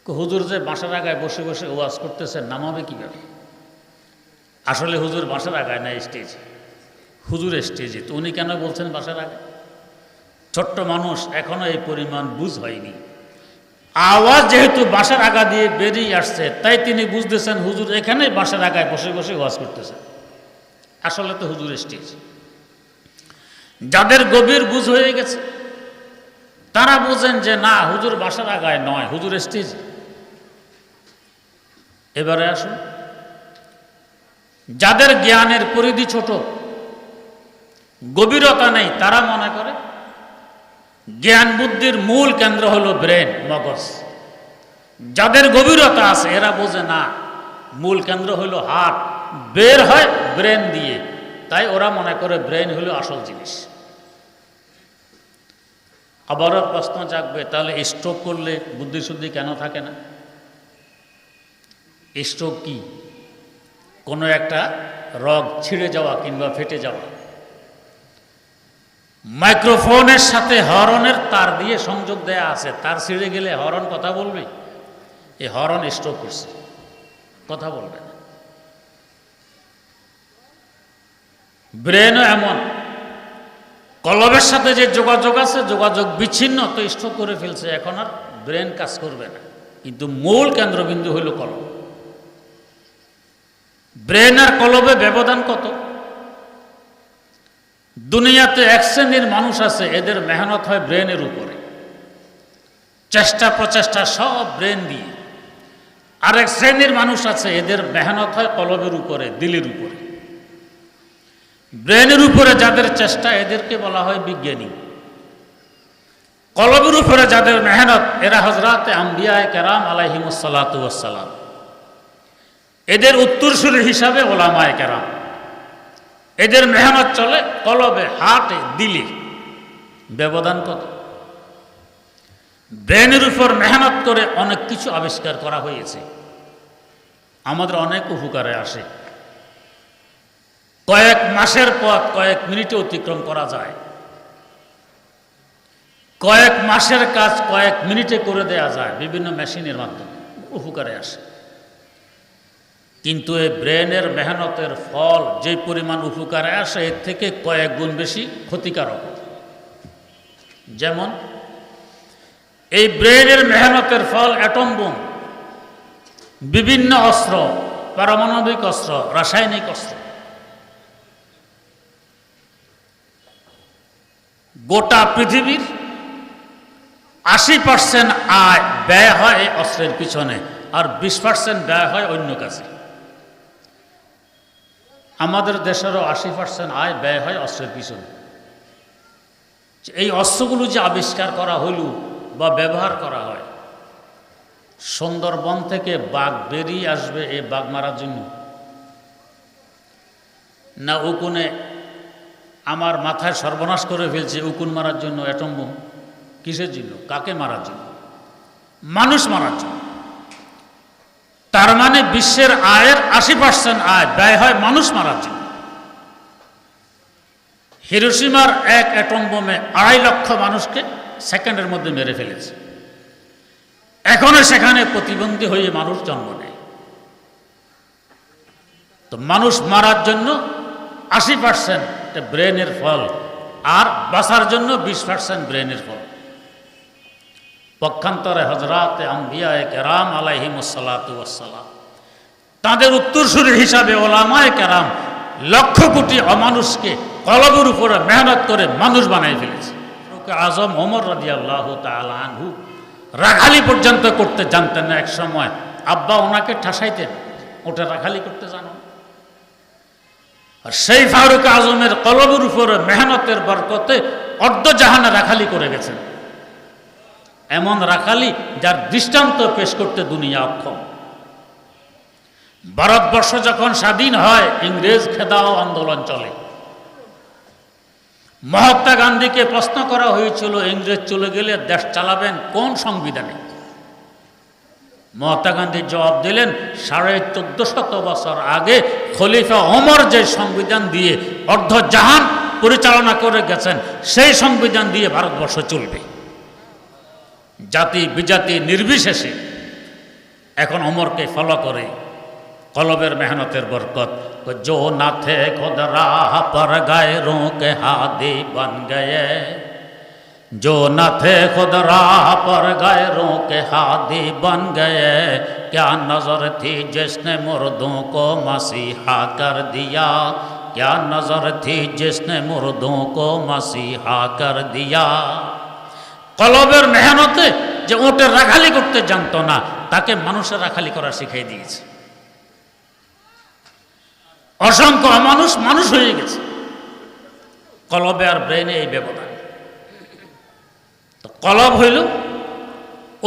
হুজুর যে বাঁশের আগায় বসে বসে ওয়াজ করতেছেন, নামাবে কিভাবে? আসলে হুজুর বাঁশের আগায় না, স্টেজে। হুজুর স্টেজে, তো উনি কেন বলছেন বাসার আগে? ছোট্ট মানুষ, এখনো এই পরিমাণ বুঝ হয়নি। আওয়াজ যেহেতু বাসার আগা দিয়ে বেরিয়ে আসছে, তাই তিনি বুঝতেছেন হুজুর এখানে বাসার আগায় বসে বসে ওয়াজ করতেছেন। আসলে তো হুজুর স্টেজ। যাদের গভীর বুঝ হয়ে গেছে তারা বুঝেন যে না, হুজুর বাসার আগায় নয়, হুজুর স্টেজ। এবারে আসুন, যাদের জ্ঞানের পরিধি ছোট, গভীরতা নেই, তারা মনে করে জ্ঞান বুদ্ধির মূল কেন্দ্র হলো ব্রেন, মগজ। যাদের গভীরতা আছে এরা বোঝে না, মূল কেন্দ্র হলো হার্ট, বের হয় ব্রেন দিয়ে, তাই ওরা মনে করে ব্রেন হলো আসল জিনিস। আবারও প্রশ্ন জাগবে, তাহলে স্ট্রোক করলে বুদ্ধিশুদ্ধি কেন থাকে না? স্ট্রোক কি? কোনো একটা রগ ছিঁড়ে যাওয়া কিংবা ফেটে যাওয়া। মাইক্রোফোনের সাথে হরনের তার দিয়ে সংযোগ দেয়া আছে, তার ছিঁড়ে গেলে হরন কথা বলবে? এই হরন স্ট্রোক করছে, কথা বলবে না। ব্রেনও এমন, কলবের সাথে যে যোগাযোগ আছে, যোগাযোগ বিচ্ছিন্ন, তো স্ট্রোক করে ফেলছে, এখন আর ব্রেন কাজ করবে না। কিন্তু মূল কেন্দ্রবিন্দু হইল কলব। ব্রেন আর কলবে ব্যবধান কত? দুনিয়াতে এক শ্রেণীর মানুষ আছে, এদের মেহনত হয় ব্রেনের উপরে, চেষ্টা প্রচেষ্টা সব ব্রেন দিয়ে। আরেক শ্রেণীর মানুষ আছে, এদের মেহনত হয় কলবের উপরে, দিলের উপরে। ব্রেনের উপরে যাদের চেষ্টা, এদেরকে বলা হয় বিজ্ঞানী। কলবের উপরে যাদের মেহনত, এরা হযরতে আম্বিয়ায়ে কেরাম আলাইহিমুসসালাতু ওয়াসসালাম। এদের উত্তরসূরি হিসাবে ওলামায়ে কেরাম। এদের মেহনত চলে কলবে, হার্টে, দিলে। ব্যবধান কত? ব্রেনের উপর মেহনত করে অনেক কিছু আবিষ্কার করা হয়েছে, আমাদের অনেক উপকারে আসে। কয়েক মাসের পথ কয়েক মিনিটে অতিক্রম করা যায়, কয়েক মাসের কাজ কয়েক মিনিটে করে দেয়া যায় বিভিন্ন মেশিনের মাধ্যমে, উপকারে আসে। কিন্তু এই ব্রেনের মেহনতের ফল যে পরিমাণ উপকারে আসে, এর থেকে কয়েক গুণ বেশি ক্ষতিকারক। যেমন এই ব্রেনের মেহনতের ফল অ্যাটম বোম, বিভিন্ন অস্ত্র, পারমাণবিক অস্ত্র, রাসায়নিক অস্ত্র। গোটা পৃথিবীর 80% আয় ব্যয় হয় এই অস্ত্রের পিছনে, আর 20% ব্যয় হয় অন্য কাজে। আমাদের দেশেরও 80% আয় ব্যয় হয় অস্ত্রের পিছনে। এই অস্ত্রগুলো যে আবিষ্কার করা হইল বা ব্যবহার করা হয়, সুন্দরবন থেকে বাঘ বেরিয়ে আসবে এই বাঘ মারার জন্য, না উকুনে আমার মাথায় সর্বনাশ করে ফেলছে উকুন মারার জন্য অ্যাটম বোম? কিসের জন্য? কাকে মারার জন্য? মানুষ মারার জন্য। তার মানে বিশ্বের আয়ের 80% আয় ব্যয় হয় মানুষ মারার জন্য। হিরোশিমার এক অ্যাটম বোমে 2.5 লক্ষ মানুষকে সেকেন্ডের মধ্যে মেরে ফেলেছে। এখনো সেখানে প্রতিবন্ধী হয়ে মানুষ জন্ম নেয়। তো মানুষ মারার জন্য 80% ব্রেনের ফল, আর বাঁচার জন্য 20% ব্রেনের ফল। পক্ষান্তরে হযরতে আম্বিয়ায়ে কেরাম আলাইহিমুসসালাতু ওয়াসসালাম, তাদের উত্তরসূরি হিসাবে ওলামায়ে কেরাম লক্ষ কোটি অমানুষকে কলবের উপরে মেহনত করে মানুষ বানাই ফেলেছে। ফারুক আজম ওমর রাদিয়াল্লাহু তাআলা আনহু রাখালি পর্যন্ত করতে জানতেন না। এক সময় আব্বা ওনাকে ঠাসাইতেন, ওটা রাখালি করতে জানো? আর সেই ফারুক আজমের কলবের উপরে মেহনতের বরকতে অর্ধজাহানে রাখালি করে গেছেন। এমন রাখালি যার দৃষ্টান্ত পেশ করতে দুনিয়া অক্ষম। ভারতবর্ষ যখন স্বাধীন হয়, ইংরেজ খেদাও আন্দোলন চলে। মহাত্মা গান্ধীকে প্রশ্ন করা হয়েছিল, ইংরেজ চলে গেলে দেশ চালাবেন কোন সংবিধানে? মহাত্মা গান্ধী জবাব দিলেন, 1450 বছর আগে খলিফা ওমর যে সংবিধান দিয়ে অর্ধজাহান পরিচালনা করে গেছেন, সেই সংবিধান দিয়ে ভারতবর্ষ চলবে, জাতি বিজাতি নির্বিশেষে। এখন ওমরকে ফলো করে কলবের মেহনতের বরকত जो न थे खुद राह पर गैरों के हादी बन गए, जो न थे खुद राह पर गैरों के हादी बन गए। क्या नज़र थी जिसने मुर्दों को मसीहा कर दिया, क्या नज़र थी जिसने मुर्दों को मसीहा कर दिया। কলবের মেহনতে যে ওটের রাখালি করতে জানতো না, তাকে মানুষের রাখালি করা শিখিয়ে দিয়েছে। অসংখ্য অমানুষ মানুষ হয়ে গেছে কলবে আর ব্রেনে এই ব্যবধান। তো কলব হইল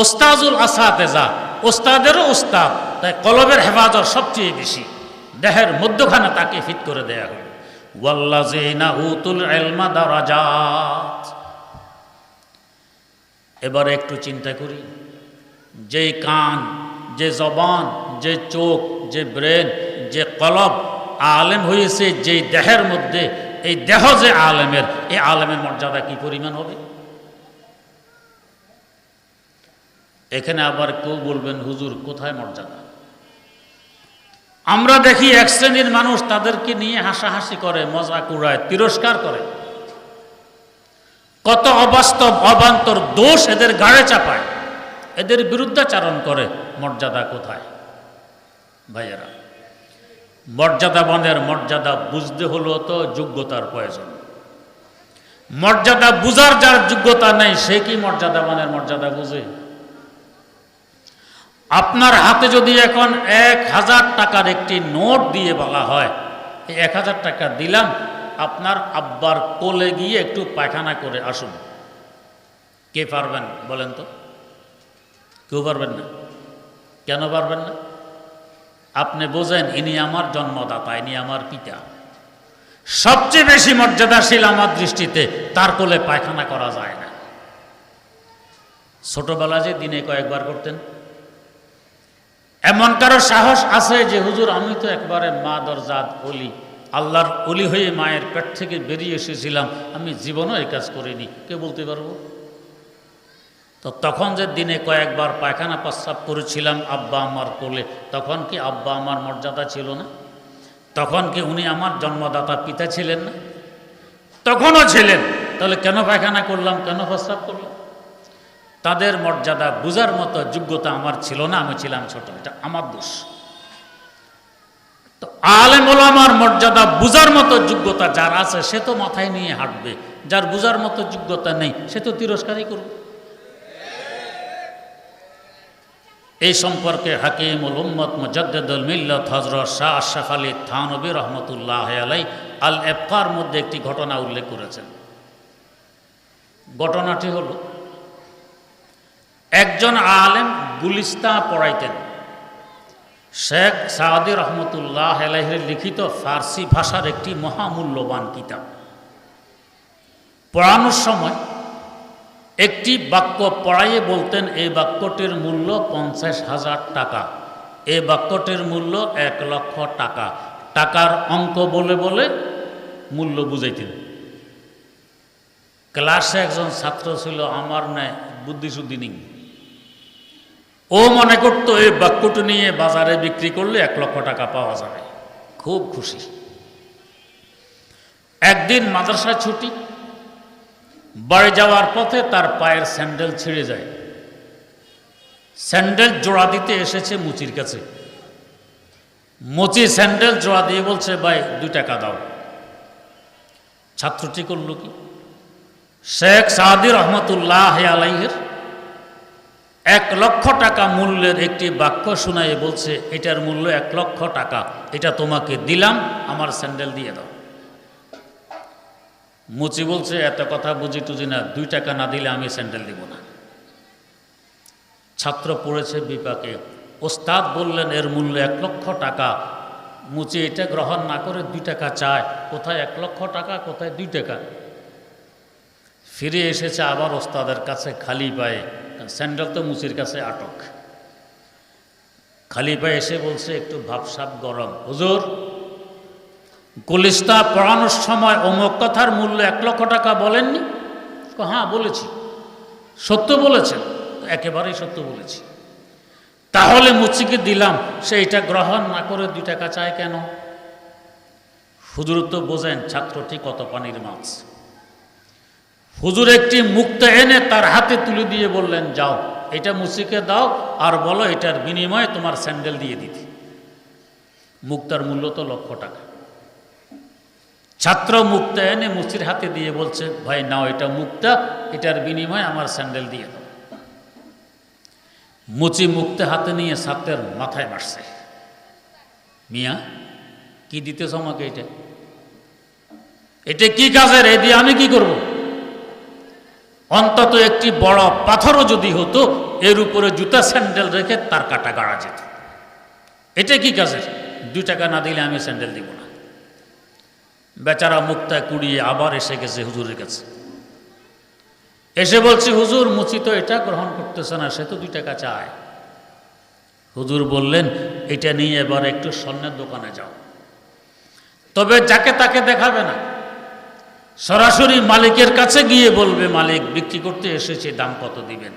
ওস্তাজুল আসাতেজা, ওস্তাদেরও ওস্তাদ, তাই কলবের হেফাজত সবচেয়ে বেশি। দেহের মধ্যখানে তাকে ফিট করে দেয়া হল। ওয়াল্লাযিনা উতুল ইলমা দারাজাত। এবারে একটু চিন্তা করি, যে কান, যে জবান, যে চোখ, যে ব্রেন, যে কলব আলেম হয়েছে যে দেহের মধ্যে, এই দেহ যে আলেমের, এই আলেমের মর্যাদা কি পরিমাণ হবে। এখানে আবার কেউ বলবেন হুজুর কোথায় মর্যাদা। আমরা দেখি এক শ্রেণীর মানুষ তাদেরকে নিয়ে হাসাহাসি করে, মজাক উড়ায়, তিরস্কার করে, কত অবাস্তব অবান্তর দোষ এদের গাড়ে চাপায়, এদের বিরুদ্ধাচারণ করে। মর্যাদা কোথায় ভাইয়েরা? মর্যাদাবানের মর্যাদা বুঝতে হলেও তো যোগ্যতার প্রয়োজন। মর্যাদা বুঝার যার যোগ্যতা নেই, সে কি মর্যাদাবানের মর্যাদা বুঝে? আপনার হাতে যদি এখন 1000 টাকার একটি নোট দিয়ে বলা হয়, এই 1000 টাকা দিলাম, আপনার আব্বার কোলে গিয়ে একটু পায়খানা করে আসুন, কে পারবেন বলেন তো? কেউ পারবেন না। কেন পারবেন না? আপনি বোঝেন ইনি আমার জন্মদাতা, ইনি আমার পিতা। সবচেয়ে বেশি মর্যাদাশীল আমার দৃষ্টিতে, তার কোলে পায়খানা করা যায় না। ছোটবেলা যে দিনে কয়েকবার করতেন, এমন কারো সাহস আছে যে হুজুর আমি তো একবারে মা দরজাত অলি, আল্লাহর অলি হয়ে মায়ের পেট থেকে বেরিয়ে এসেছিলাম, আমি জীবনও এই কাজ করিনি, কে বলতে পারবো? তো তখন যে দিনে কয়েকবার পায়খানা প্রস্রাব করেছিলাম আব্বা আমার কোলে, তখন কি আব্বা আমার মর্যাদা ছিল না? তখন কি উনি আমার জন্মদাতা পিতা ছিলেন না? তখনও ছিলেন। তাহলে কেন পায়খানা করলাম, কেন প্রস্রাব করলাম? তাদের মর্যাদা বুঝার মতো যোগ্যতা আমার ছিল না, আমি ছিলাম ছোট, এটা আমার দোষ। তো আলেম ওলামার মর্যাদা বুঝার মতো যোগ্যতা যার আছে সে তো মাথায় নিয়ে হাঁটবে, যার বুঝার মতো যোগ্যতা নেই সে তো তিরস্কারই করবে। এই সম্পর্কে হাকিমুল উম্মত মুজাদ্দিদুল মিল্লাত হযরত শাহ আশরাফ আলী থানভী রহমতুল্লাহ আলাইহি আল ইফকার মধ্যে একটি ঘটনা উল্লেখ করেছেন। ঘটনাটি হলো, একজন আলেম গুলিস্তান পড়াইতেন। শেখ সাদি রহমতুল্লাহ আলাইহির লিখিত ফার্সি ভাষার একটি মহামূল্যবান কিতাব। পড়ানোর সময় একটি বাক্য পড়াইয়ে বলতেন, এই বাক্যটির মূল্য 50,000 টাকা, এই বাক্যটির মূল্য 1,00,000 টাকা। টাকার অঙ্ক বলে বলে মূল্য বুঝাইতেন। ক্লাসে একজন ছাত্র ছিল আমার ন্যায় বুদ্ধিশুদ্ধি নেই, ও মনে করতো এই বাক্যটি নিয়ে বাজারে বিক্রি করলে 1,00,000 টাকা পাওয়া যাবে, খুব খুশি। একদিন মাদ্রাসা ছুটি, বাড়ি যাওয়ার পথে তার পায়ের স্যান্ডেল ছিঁড়ে যায়। স্যান্ডেল জোড়া দিতে এসেছে মুচির কাছে। মুচি স্যান্ডেল জোড়া দিয়ে বলছে, ভাই 2 টাকা দাও। ছাত্রটি করল কি, শেখ সাদি রহমতুল্লাহ আলাইহির 1,00,000 টাকা মূল্যের একটি বাক্য শোনায় বলছে, এটার মূল্য 1,00,000 টাকা, এটা তোমাকে দিলাম, আমার স্যান্ডেল দিয়ে দাও। মুচি বলছে, এত কথা বুঝি টুঝি না, 2 টাকা না দিলে আমি স্যান্ডেল দিব না। ছাত্র পড়েছে বিপাকে। ওস্তাদ বললেন এর মূল্য 1,00,000 টাকা। মুচি এটা গ্রহণ না করে 2 টাকা চায়। কোথায় 1,00,000 টাকা, কোথায় 2 টাকা? ফিরে এসেছে আবার ওস্তাদের কাছে খালি পায়ে, স্যান্ডেল তো মুচির কাছে আটক। খালি পায়ে এসে বলছে, একটু ভাবসাব গরম, হুজুর গুলিস্তা পড়ানোর সময় অমুক কথার মূল্য 1,00,000 টাকা বলেননি? হ্যাঁ বলেছি। সত্য বলেছেন? একেবারেই সত্য বলেছি। তাহলে মুচিকে দিলাম, সে এটা গ্রহণ না করে 2 টাকা চায় কেন? হুজুর তো বোঝেন ছাত্রটি কত পানির মাছ। হুজুর একটি মুক্তা এনে তার হাতে তুলে দিয়ে বললেন, যাও এটা মুচিকে দাও আর বলো এটার বিনিময়ে তোমার স্যান্ডেল দিয়ে দিতে। মুক্তার মূল্য তো লক্ষ টাকা। ছাত্র মুক্তা এনে মুচির হাতে দিয়ে বলছে, ভাই নাও এটা মুক্তা, এটার বিনিময়ে আমার স্যান্ডেল দিয়ে দাও। মুচি মুক্তা হাতে নিয়ে ছাত্রের মাথায় মারছে, মিয়া কি দিতেছ আমাকে, এটা কি কাজের, এ দিয়ে আমি কি করব? অন্তত একটি বড় পাথরও যদি হতো এর উপরে জুতা স্যান্ডেল রেখে তার কাটা গাড়া যেত। এটা কি কাজের? 2 টাকা না দিলে আমি স্যান্ডেল দিব না। বেচারা মুক্তায় কুড়িয়ে আবার এসে গেছে হুজুরের কাছে, এসে বলছে, হুজুর মুচি তো এটা গ্রহণ করতেছে না, সে তো 2 টাকা চায়। হুজুর বললেন, এটা নিয়ে এবার একটু স্বর্ণের দোকানে যাও, তবে যাকে তাকে দেখাবে না, সরাসরি মালিকের কাছে গিয়ে বলবে, মালিক বিক্রি করতে এসেছে, দাম কত দিবেন,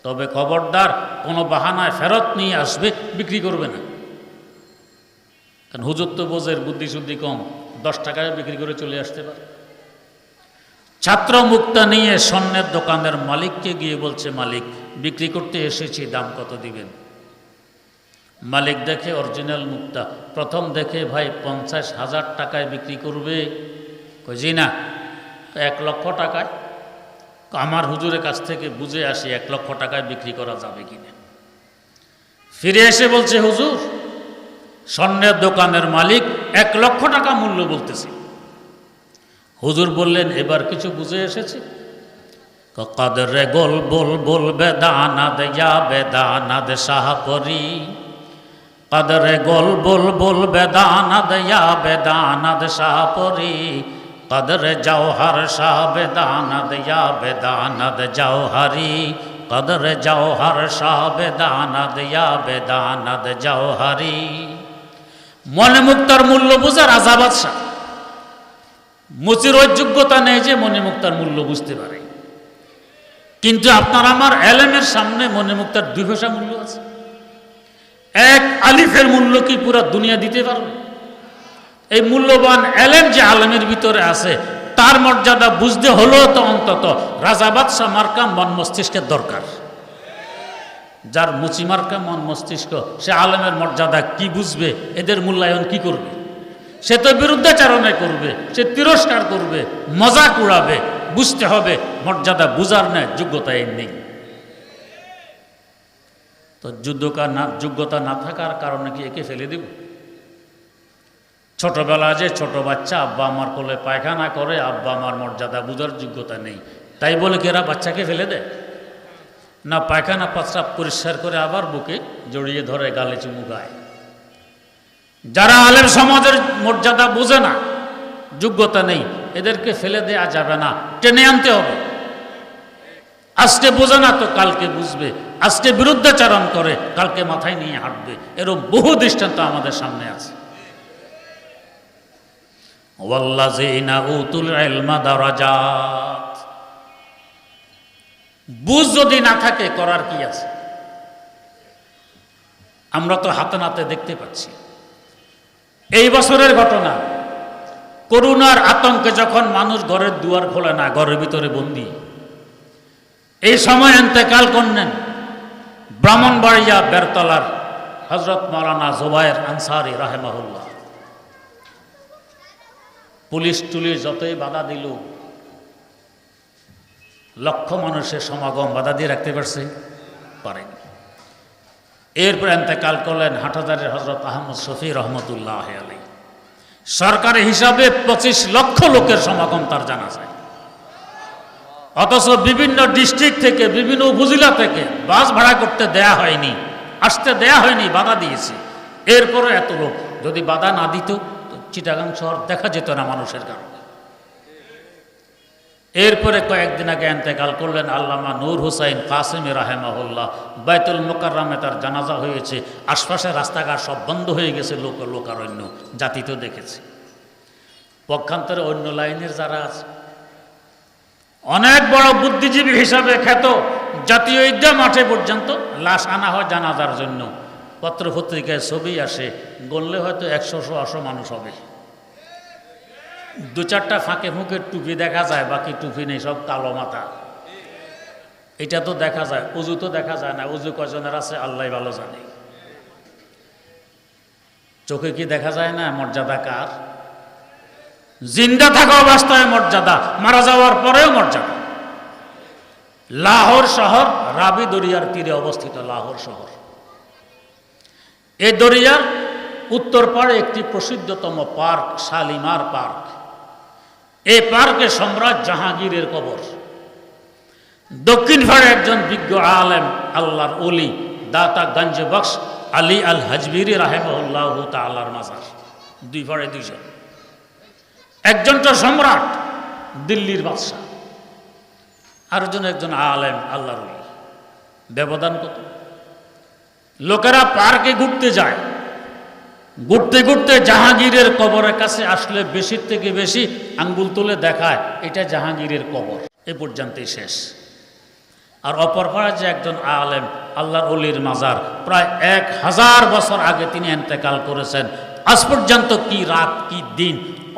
তবে খবরদার কোনো বাহানায় ফেরত নিয়ে আসবে, বিক্রি করবে না। কারণ হুজুর তো বোঝের বুদ্ধি শুদ্ধি কম, 10 টাকায় বিক্রি করে চলে আসতে পারে। ছাত্র মুক্তা নিয়ে স্বর্ণের দোকানের মালিককে গিয়ে বলছে, মালিক বিক্রি করতে এসেছি, দাম কত দিবেন? মালিক দেখে অরিজিনাল মুক্তা, প্রথম দেখে, ভাই 50,000 টাকায় বিক্রি করবে? জি না। 1 লক্ষ টাকায়? আমার হুজুরের কাছ থেকে বুঝে আসি 1 লক্ষ টাকায় বিক্রি করা যাবে কিনা। ফিরে এসে বলছে, হুজুর স্বর্ণের দোকানের মালিক 1 লক্ষ টাকা মূল্য বলতেছে। হুজুর বললেন, এবার কিছু বুঝে এসেছে? কদরে গোল বল বল বেদানাদ ইয়া বেদানাদ শাহপরি, কদরে গোল বল বল বেদানাদ ইয়া বেদানাদ শাহপরি, কদরে জওহর শাহ বেদানাদ ইয়া বেদানাদ জওহরি, কদরে জওহর শাহ বেদানাদ ইয়া বেদানাদ জওহরি। মনে মুক্তার মূল্য বুঝে রাজা বাদশাহ। মুচির ওই যোগ্যতা নেই যে মনে মুক্তার মূল্য বুঝতে পারে, কিন্তু আপনার আমার এলেমের সামনে মনে মুক্তার 2 পয়সা মূল্য আছে। 1 আলিফের মূল্য কি পুরো দুনিয়া দিতে পারবে? এই মূল্যবান এলেম যে আলেমের ভিতরে আছে তার মর্যাদা বুঝতে হলেও তো অন্তত রাজা বাদশাহ মার্কা মন মস্তিষ্কের দরকার। যার মুচি মার্কা মন মস্তিষ্ক, সে আলেমের মর্যাদা কি বুঝবে, এদের মূল্যায়ন কি করবে? সে তো বিরুদ্ধাচারণে করবে, সে তিরস্কার করবে, মজাক উড়াবে। বুঝতে হবে মর্যাদা বুঝার না, যোগ্যতা এর নেই। তো যোগ্যতা না থাকার কারণে কি একে ফেলে দেব? ছোটবেলায় যে ছোট বাচ্চা আব্বা আমার কোলে পায়খানা করে, আব্বা আমার মর্যাদা বুঝার যোগ্যতা নেই, তাই বলে কি এরা বাচ্চাকে ফেলে দেয়? না, পায়খানা প্রস্রাব পরিষ্কার করে আবার বুকে জড়িয়ে ধরে, গালে চুমু গায়। যারা আলেম সমাজের মর্যাদা বোঝে না, যোগ্যতা নেই, এদেরকে ফেলে দেয়া যাবে না, টেনে আনতে হবে। আজকে বোঝে না তো কালকে বুঝবে, আজকে বিরুদ্ধাচারণ করে কালকে মাথায় নিয়ে হাঁটবে। এরকম বহু দৃষ্টান্ত আমাদের সামনে আছে। ওয়াল্লাযীনা উতুল ইলমা দারাজাত। বুঝ যদি না থাকে করার কি আছে? আমরা তো হাতে নাতে দেখতে পাচ্ছি। এই বছরের ঘটনা, করোনার আতঙ্কে যখন মানুষ ঘরের দুয়ার খোলে না, ঘরের ভিতরে বন্দী, এই সময় ইন্তেকাল করলেন ব্রাহ্মণবাড়িয়া বেরতলার হযরত মাওলানা জুবায়ের আনসারী রাহিমাহুল্লাহ। পুলিশ টুলিশ যতই বাধা দিল, লক্ষ মানুষের সমাগম বাধা দিয়ে রাখতে পারেনি। এরপর ইন্তেকাল করলেন হাটহাজারের হযরত আহমদ শফি রহমতুল্লাহ আলাইহি। সরকারি হিসাবে 25 লক্ষ লোকের সমাগম তার জানাজায়। অথচ বিভিন্ন ডিস্ট্রিক্ট থেকে, বিভিন্ন উপজেলা থেকে বাস ভাড়া করতে দেয়া হয়নি, আসতে দেয়া হয়নি, বাধা দিয়েছে। এরপরও এত লোক, যদি বাধা না দিত তো চিটাগাং শহর দেখা যেত না মানুষের কারণে। এরপরে কয়েকদিন আগে ইন্তেকাল করলেন আল্লামা নূর হুসাইন কাসেমি রাহিমাহুল্লাহ। বাইতুল মুকাররমে তার জানাজা হয়েছে। আশপাশে রাস্তাঘাট সব বন্ধ হয়ে গেছে, লোকারণ্য, জাতি তো দেখেছে। পক্ষান্তরে অন্য লাইনের যারা আছে, অনেক বড় বুদ্ধিজীবী হিসাবে খ্যাত, জাতীয় ঈদগাহ মাঠে পর্যন্ত লাশ আনা হয় জানাজার জন্য। পত্রপত্রিকায় ছবি আসে, গণলে হয়তো 100-150 মানুষ হবে। দু চারটা ফাঁকে ফুঁকে টুপি দেখা যায়, বাকি টুপি নেই, সব কালো মাথা। এটা তো দেখা যায়, উজু তো দেখা যায় না। উজু কজনের আছে আল্লাহ ভালো জানে। চোখে কি দেখা যায় না? মর্যাদা কার? জিন্দা থাকা অবস্থায় মর্যাদা, মারা যাওয়ার পরেও মর্যাদা। লাহোর শহর রাবি দরিয়ার তীরে অবস্থিত। লাহোর শহর, এই দরিয়ার উত্তর পাড়ে একটি প্রসিদ্ধতম পার্ক শালিমার পার্ক। এই পার্কে সম্রাট জাহাঙ্গীরের কবর। দক্ষিণ পাড়ে একজন বিজ্ঞ আলেম, আল্লাহর ওলি, দাতা গঞ্জ বক্স আলী আল হাজবিরি রাহেমাহুল্লাহু তাআলার মাজার। দুই পাড়ে দুইজন। একজনটা সম্রাট, দিল্লির বাদশাহ, আরেকজন একজন আলেম, আল্লাহর ওলি। ব্যবধান কত! লোকেরা পার্কে ঘুরতে যায়, ঘুরতে ঘুরতে জাহাঙ্গীরের কবরের কাছে আসলে বেশির থেকে বেশি আঙ্গুল তুলে দেখায় এটা জাহাঙ্গীরের কবর, এ পর্যন্তই শেষ। আর অপর পাড়ে যে একজন আলেম, আল্লাহর ওলির মাজার, প্রায় 1000 বছর আগে তিনি ইন্তেকাল করেছেন। আজ পর্যন্ত কি রাত কি দিন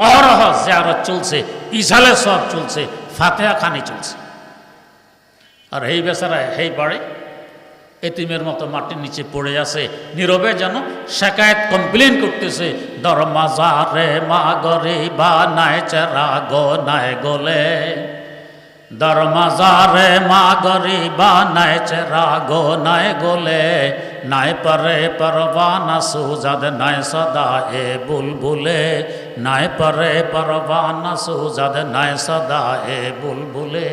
অহরহ জিয়ারত চলছে, ইসালে সব চলছে, ফাতিহা খানি চলছে। আর এই বেচারা এই বাড়ি এতিমের মতো মাটির নিচে পড়ে আছে, নীরবে যেন শেকায়েত কমপ্লেন করতেছে, দরমাজারে মা গরিবা নাই চেরা গো নাই গোলে, দরমাজারে মা গরিবা নাই চেরা গো নাই গোলে, নাই পারে পরবানা সুজাদ নাই সদা এ বুলবুলে, নাই পারে পরবানা সুজাদ নাই সদা এ বুলবুলে।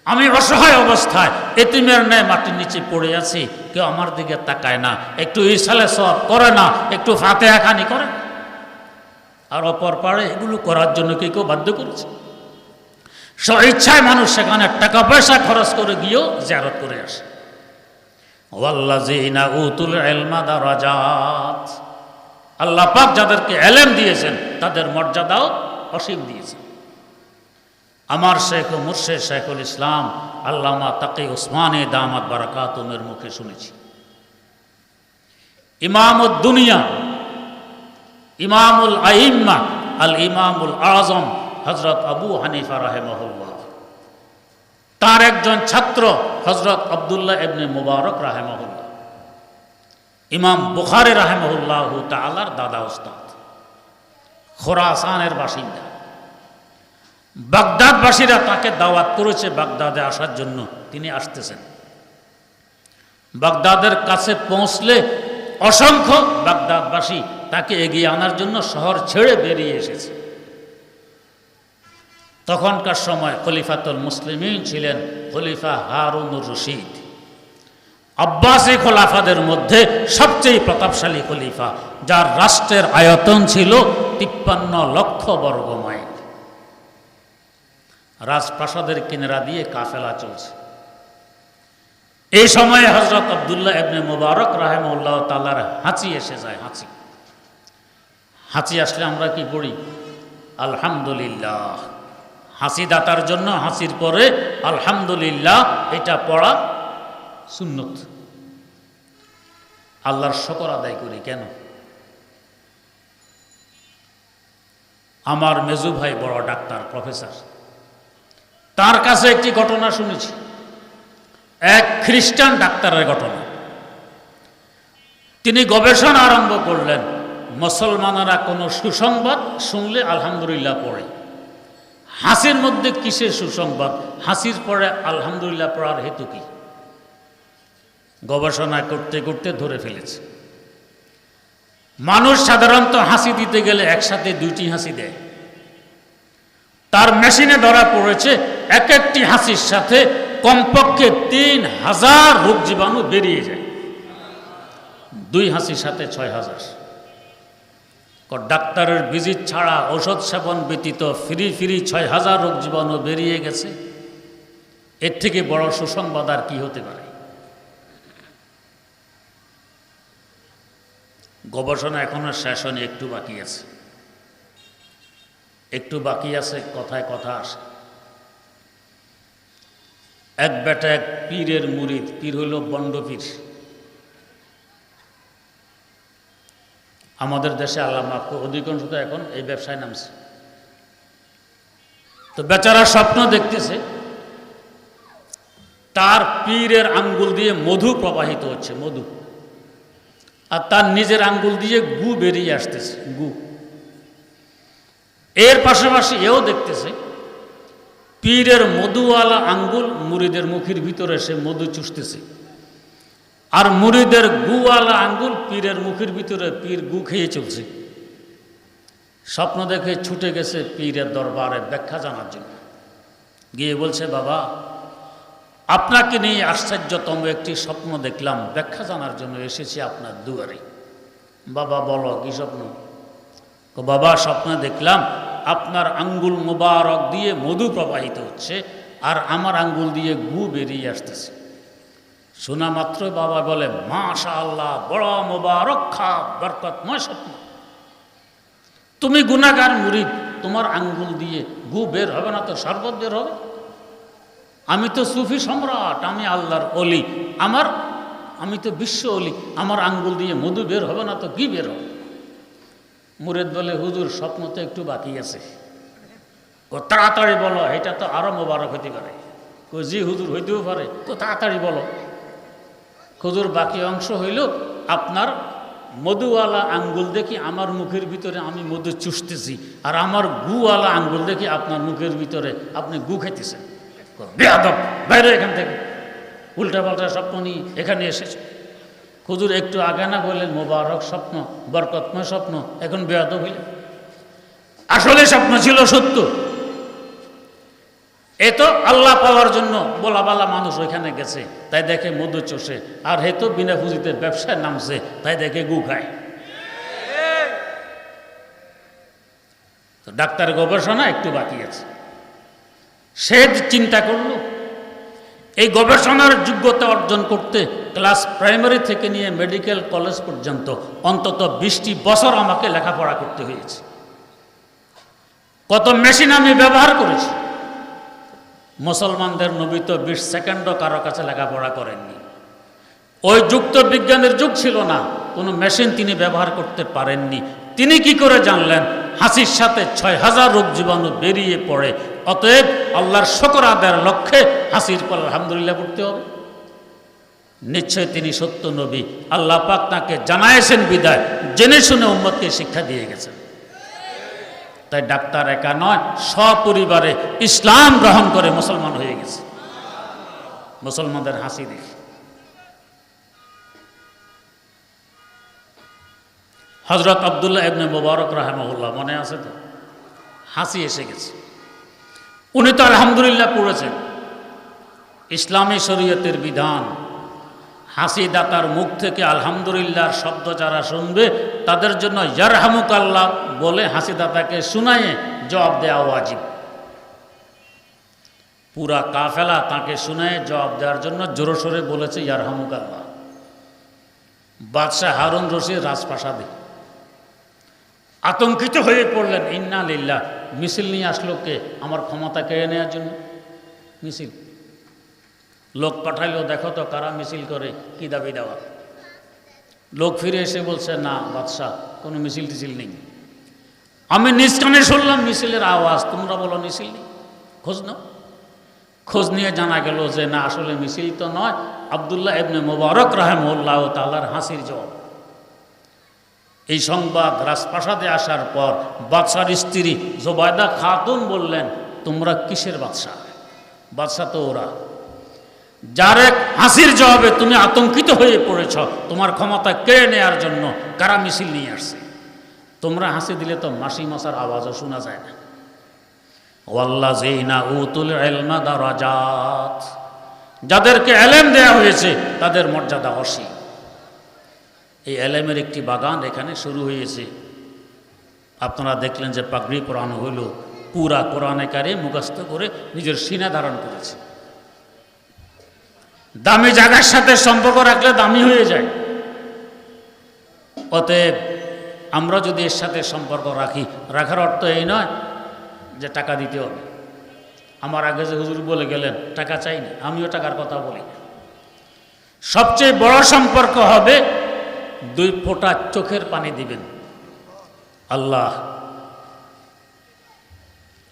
আমি অসহায় অবস্থায় এতিমের ন্যায় মাটির নিচে পড়ে আছি, কেউ আমার দিকে তাকায় না, একটু ইসালে সব করে না, একটু ফাতিহা খানি করে। আর অপর পাড়ে এগুলো করার জন্য কেউ বাধ্য করেছে? স্বইচ্ছায় মানুষ সেখানে টাকা পয়সা খরচ করে গিয়েও জিয়ারত করে আসে। ওয়াল্লাযিনা উতুল ইলমা দারাজাত, আল্লাহ পাক যাদেরকে ইলম দিয়েছেন তাদের মর্যাদাও অসীম দিয়েছেন। আমার শেখ ও মুর্শিদ শেখুল ইসলাম আল্লামা তাকি উসমানী দামাত বারাকাতুমের মুখে শুনেছি। ইমামুদ দুনিয়া, ইমামুল আইম্মা, আল ইমামুল আজম হযরত আবু হানিফা রাহিমাহুল্লাহ, তার একজন ছাত্র হযরত আব্দুল্লাহ ইবনে মুবারক রাহিমাহুল্লাহ, ইমাম বুখারী রাহিমাহুল্লাহু তাআলার দাদা উস্তাদ, খোরাসানের বাসিন্দা। বাগদাদবাসীরা তাকে দাওয়াত করেছে বাগদাদে আসার জন্য, তিনি আসতেছেন। বাগদাদের কাছে পৌঁছলে অসংখ্য বাগদাদবাসী তাকে এগিয়ে আনার জন্য শহর ছেড়ে বেরিয়ে এসেছে। তখনকার সময় খলিফাতুল মুসলিমিন ছিলেন খলিফা হারুনুর রশিদ, আব্বাসী খোলাফাদের মধ্যে সবচেয়ে প্রতাপশালী খলিফা, যার রাষ্ট্রের আয়তন ছিল 53 লক্ষ বর্গ মাইল। রাজপ্রাসাদের কিনারা দিয়ে কাফেলা চলছে। এই সময়ে হযরত আব্দুল্লাহ ইবনে মুবারক রাহিমাহুল্লাহ তাআলার হাঁচি এসে যায়। হাঁচি আসলে আমরা কি পড়ি? আলহামদুলিল্লাহ। হাঁচি দাতার জন্য হাঁচির পরে আলহামদুলিল্লাহ এটা পড়া সুন্নত। আল্লাহর শুকর আদায় করি। কেন? আমার মেজু ভাই বড় ডাক্তার, প্রফেসর, তার কাছে একটি ঘটনা শুনেছি, এক খ্রিস্টান ডাক্তারের ঘটনা। তিনি গবেষণা আরম্ভ করলেন, মুসলমানেরা কোনো সুসংবাদ শুনলে আলহামদুলিল্লাহ পড়ে। হাসির মধ্যে কিসের সুসংবাদ? হাসির পরে আলহামদুলিল্লাহ পড়ার হেতু কি? গবেষণা করতে করতে ধরে ফেলেছে, মানুষ সাধারণত হাসি দিতে গেলে একসাথে 2টি হাসি দেয়। তার মেশিনে ধরা পড়েছে এক একটি হাসির সাথে কমপক্ষে 3000 রোগ জীবাণু বেরিয়ে যায়। 2 হাসির সাথে 6000। ডাক্তারের ভিজিট ছাড়া, ঔষধ সেবন ব্যতীত ফ্রি 6000 রোগ জীবাণু বেরিয়ে গেছে। এর থেকে বড় সুসংবাদ আর কি হতে পারে? গবেষণা এখনো শেষ হয়নি, একটু বাকি আছে, একটু বাকি আছে। কথায় কথা আসে। এক বেটা এক পীরের মুরিদ, পীর হইল বন্ড পীর। আমাদের দেশে আল্লাহ মাফ, অধিকাংশ তো এখন এই ব্যবসায় নামছে। তো বেচারা স্বপ্ন দেখতেছে তার পীরের আঙ্গুল দিয়ে মধু প্রবাহিত হচ্ছে, মধু, আর তার নিজের আঙ্গুল দিয়ে গু বেরিয়ে আসতেছে, গু। এর পাশাপাশি এও দেখতেছে পীরের মধুওয়ালা আঙ্গুল মুরিদের মুখের ভিতরে সে মধু চুষতেছে, আর মুরিদের গুওয়ালা আঙ্গুল পীরের মুখের ভিতরে পীর গু খেয়ে চলছে। স্বপ্ন দেখে ছুটে গেছে পীরের দরবারে ব্যাখ্যা জানার জন্য। গিয়ে বলছে, বাবা আপনাকে নিয়ে আশ্চর্যতম একটি স্বপ্ন দেখলাম, ব্যাখ্যা জানার জন্য এসেছি আপনার দুয়ারে। বাবা বলো কি স্বপ্ন? বাবা স্বপ্নে দেখলাম আপনার আঙ্গুল মোবারক দিয়ে মধু প্রবাহিত হচ্ছে, আর আমার আঙ্গুল দিয়ে গু বেরিয়ে আসতেছে। শোনা মাত্র বাবা বলে, মাশাআল্লাহ, বড় মোবারক খা, বরকতময় স্বপ্ন। তুমি গুনাহগার মুরিদ, তোমার আঙ্গুল দিয়ে গু বের হবে না তো শরবত বের হবে? আমি তো সুফি সম্রাট, আমি আল্লাহর অলি, আমি তো বিশ্ব অলি, আমার আঙ্গুল দিয়ে মধু বের হবে না তো কি বের হবে? মুরিদ বলে, হুজুর স্বপ্ন তো একটু বাকি আছে। ও তাড়াতাড়ি বলো, এটা তো আরো মোবারক হতে পারে। জি হুজুর, হইতেও পারে, তো তাড়াতাড়ি বলো। হুজুর বাকি অংশ হইল আপনার মধুওয়ালা আঙ্গুল দেখি আমার মুখের ভিতরে আমি মধু চুষতেছি, আর আমার গুওয়ালা আঙ্গুল দেখি আপনার মুখের ভিতরে আপনি গু খেতেছেন। বেয়াদব, বাইরে এখান থেকে, উল্টা পাল্টা স্বপ্ন নিয়ে এখানে এসেছে। হুজুর একটু আগে না বললেন মোবারক স্বপ্ন, বরকতময় স্বপ্ন, এখন বেয়াদব হইলেন? আসলে স্বপ্ন ছিল সত্য। এ তো আল্লাহ পাওয়ার জন্য বলাবালা মানুষ ওইখানে গেছে, তাই দেখে মধু চষে, আর হে তো বিনা পুঁজিতে ব্যবসায় নামছে, তাই দেখে গু খায়। তো ডাক্তার গবেষণা একটু বাকি আছে। সে চিন্তা করলো এই গবেষণার যোগ্যতা অর্জন করতে ক্লাস প্রাইমারি থেকে নিয়ে মেডিকেল কলেজ পর্যন্ত অন্তত 20টি বছর আমাকে লেখাপড়া করতে হয়েছে। কত মেশিন আমি ব্যবহার করেছি। মুসলমানদের নবী তো 20 সেকেন্ডও কারো কাছে লেখাপড়া করেননি। ওই যুক্ত বিজ্ঞানের যুগ ছিল না, কোনো মেশিন তিনি ব্যবহার করতে পারেননি। তিনি কি করে জানলেন হাসির সাথে 6000 রোগ জীবাণু বেরিয়ে পড়ে, অতএব আল্লাহর শুকর আদায়ের লক্ষ্যে হাসির পর আলহামদুলিল্লাহ পড়তে হবে? নিশ্চয় তিনি সত্য নবী, আল্লাহ পাক তাকে জানাইছেন বিদায় জেনে শুনে উম্মতকে শিক্ষা দিয়ে গেছেন। তাই ডাক্তার একা নয়, সপরিবারে ইসলাম গ্রহণ করে মুসলমান হয়ে গেছে মুসলমানদের হাসি দেখে। হযরত আব্দুল্লাহ ইবনে মুবারক রাহিমাহুল্লাহ, মনে আছে তো? হাসি এসে গেছে। উনি তো আলহামদুলিল্লাহ পড়েছেন, ইসলামী শরীয়তের বিধান। হাসি দাতার মুখ থেকে আলহামদুলিল্লাহর শব্দ যারা শুনবে তাদের জন্য ইয়ারহামুকাল্লাহ বলে হাসি দাতাকে শুনায়ে জবাব দেওয়া ওয়াজিব। পুরা কাফেলা তাকে শুনায়ে জবাব দেওয়ার জন্য জোরে সোরে বলেছে ইয়ারহামুকাল্লাহ। বাদশাহ হারুন রশিদ রাজপ্রাসাদে আতঙ্কিত হয়ে পড়লেন, ইন্না লিল্লাহ, মিছিল নিয়ে আসলো কে? আমার ক্ষমতা কেড়ে নেওয়ার জন্য মিছিল। লোক পাঠাইলো, দেখো তো কারা মিছিল করে, কি দাবি দেওয়া। লোক ফিরে এসে বলছে, না বাদশাহ, কোনো মিছিল টিছিল নেই। আমি নিজ কানে শুনলাম মিছিলের আওয়াজ, তোমরা বলো মিছিল নেই। খোঁজ নাও। খোঁজ নিয়ে জানা গেল যে না, আসলে মিছিল তো নয়, আব্দুল্লাহ ইবনে মুবারক রাহিমাহুল্লাহ তাআলার হাসির জবাব। এই সংবাদ রাজপ্রাসাদে আসার পর বাদশার স্ত্রী জুবাইদা খাতুন বললেন, তোমরা কিসের বাদশাহ? বাদশাহ তো ওরা, যার এক হাসির জবাবে তুমি আতঙ্কিত হয়ে পড়েছ, তোমার ক্ষমতা কেড়ে নেওয়ার জন্য কারা মিছিল নিয়ে আসছে। তোমরা হাসি দিলে তো মাসি মশার আওয়াজও শোনা যায় না। ওয়াল্লাযীনা উতুল ইলমা দারাজাত, যাদেরকে এলেম দেয়া হয়েছে তাদের মর্যাদা অসীম। এই এলেমের একটি বাগান এখানে শুরু হয়েছে। আপনারা দেখলেন যে পাগড়ি পরানো হইল, পুরা কোরআনে কারিম মুখস্থ করে নিজের সিনা ধারণ করেছে। দামি জায়গার সাথে সম্পর্ক রাখলে দামি হয়ে যায়। অতএব আমরা যদি এর সাথে সম্পর্ক রাখার অর্থ এই নয় যে টাকা দিতে হবে। আমার আগে যে হুজুর বলে গেলেন টাকা চাই না, আমিও টাকার কথা বলি। সবচেয়ে বড় সম্পর্ক হবে 2 ফোঁটা চোখের পানি দিবেন। আল্লাহ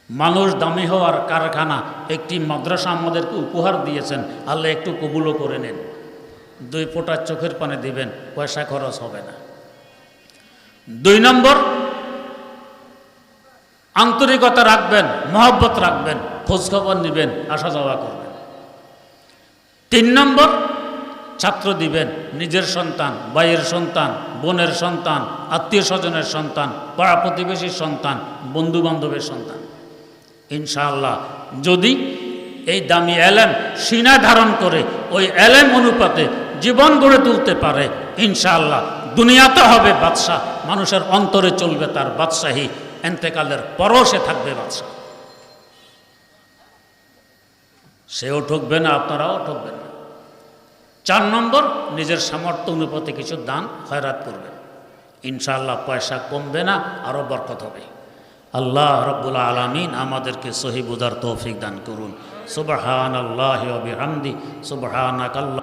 মানুষ দামি হওয়ার কারখানা একটি মাদ্রাসা আমাদেরকে উপহার দিয়েছেন, আল্লাহ একটু কবুলও করে নেন। 2 ফোঁটা চোখের পানি দিবেন, পয়সা খরচ হবে না। 2 নম্বর, আন্তরিকতা রাখবেন, মহব্বত রাখবেন, খোঁজখবর নেবেন, আসা যাওয়া করবেন। 3 নম্বর, ছাত্র দিবেন, নিজের সন্তান, ভাইয়ের সন্তান, বোনের সন্তান, আত্মীয় স্বজনের সন্তান, পাড়া প্রতিবেশীর সন্তান, বন্ধু বান্ধবের সন্তান। ইনশাআল্লাহ যদি এই দামি এলেম সিনায় ধারণ করে ওই এলেম অনুপাতে জীবন গড়ে তুলতে পারে, ইনশাআল্লাহ দুনিয়াতে হবে বাদশাহ, মানুষের অন্তরে চলবে তার বাদশাহী, এন্তেকালের পরও সে থাকবে বাদশাহ। সেও ঠকবে না, আপনারাও ঠকবেন না। 4 নম্বর, নিজের সামর্থ্য অনুপাতে কিছু দান খয়রাত করবেন, ইনশাআল্লাহ পয়সা কমবে না, আরও বরকত হবে। আল্লাহ রব্বুল আলামিন আমাদেরকে সহি বুঝার তৌফিক দান করুন। সুবহানাল্লাহি ওয়া বিহামদি, সুবহানাকাল্লাহ।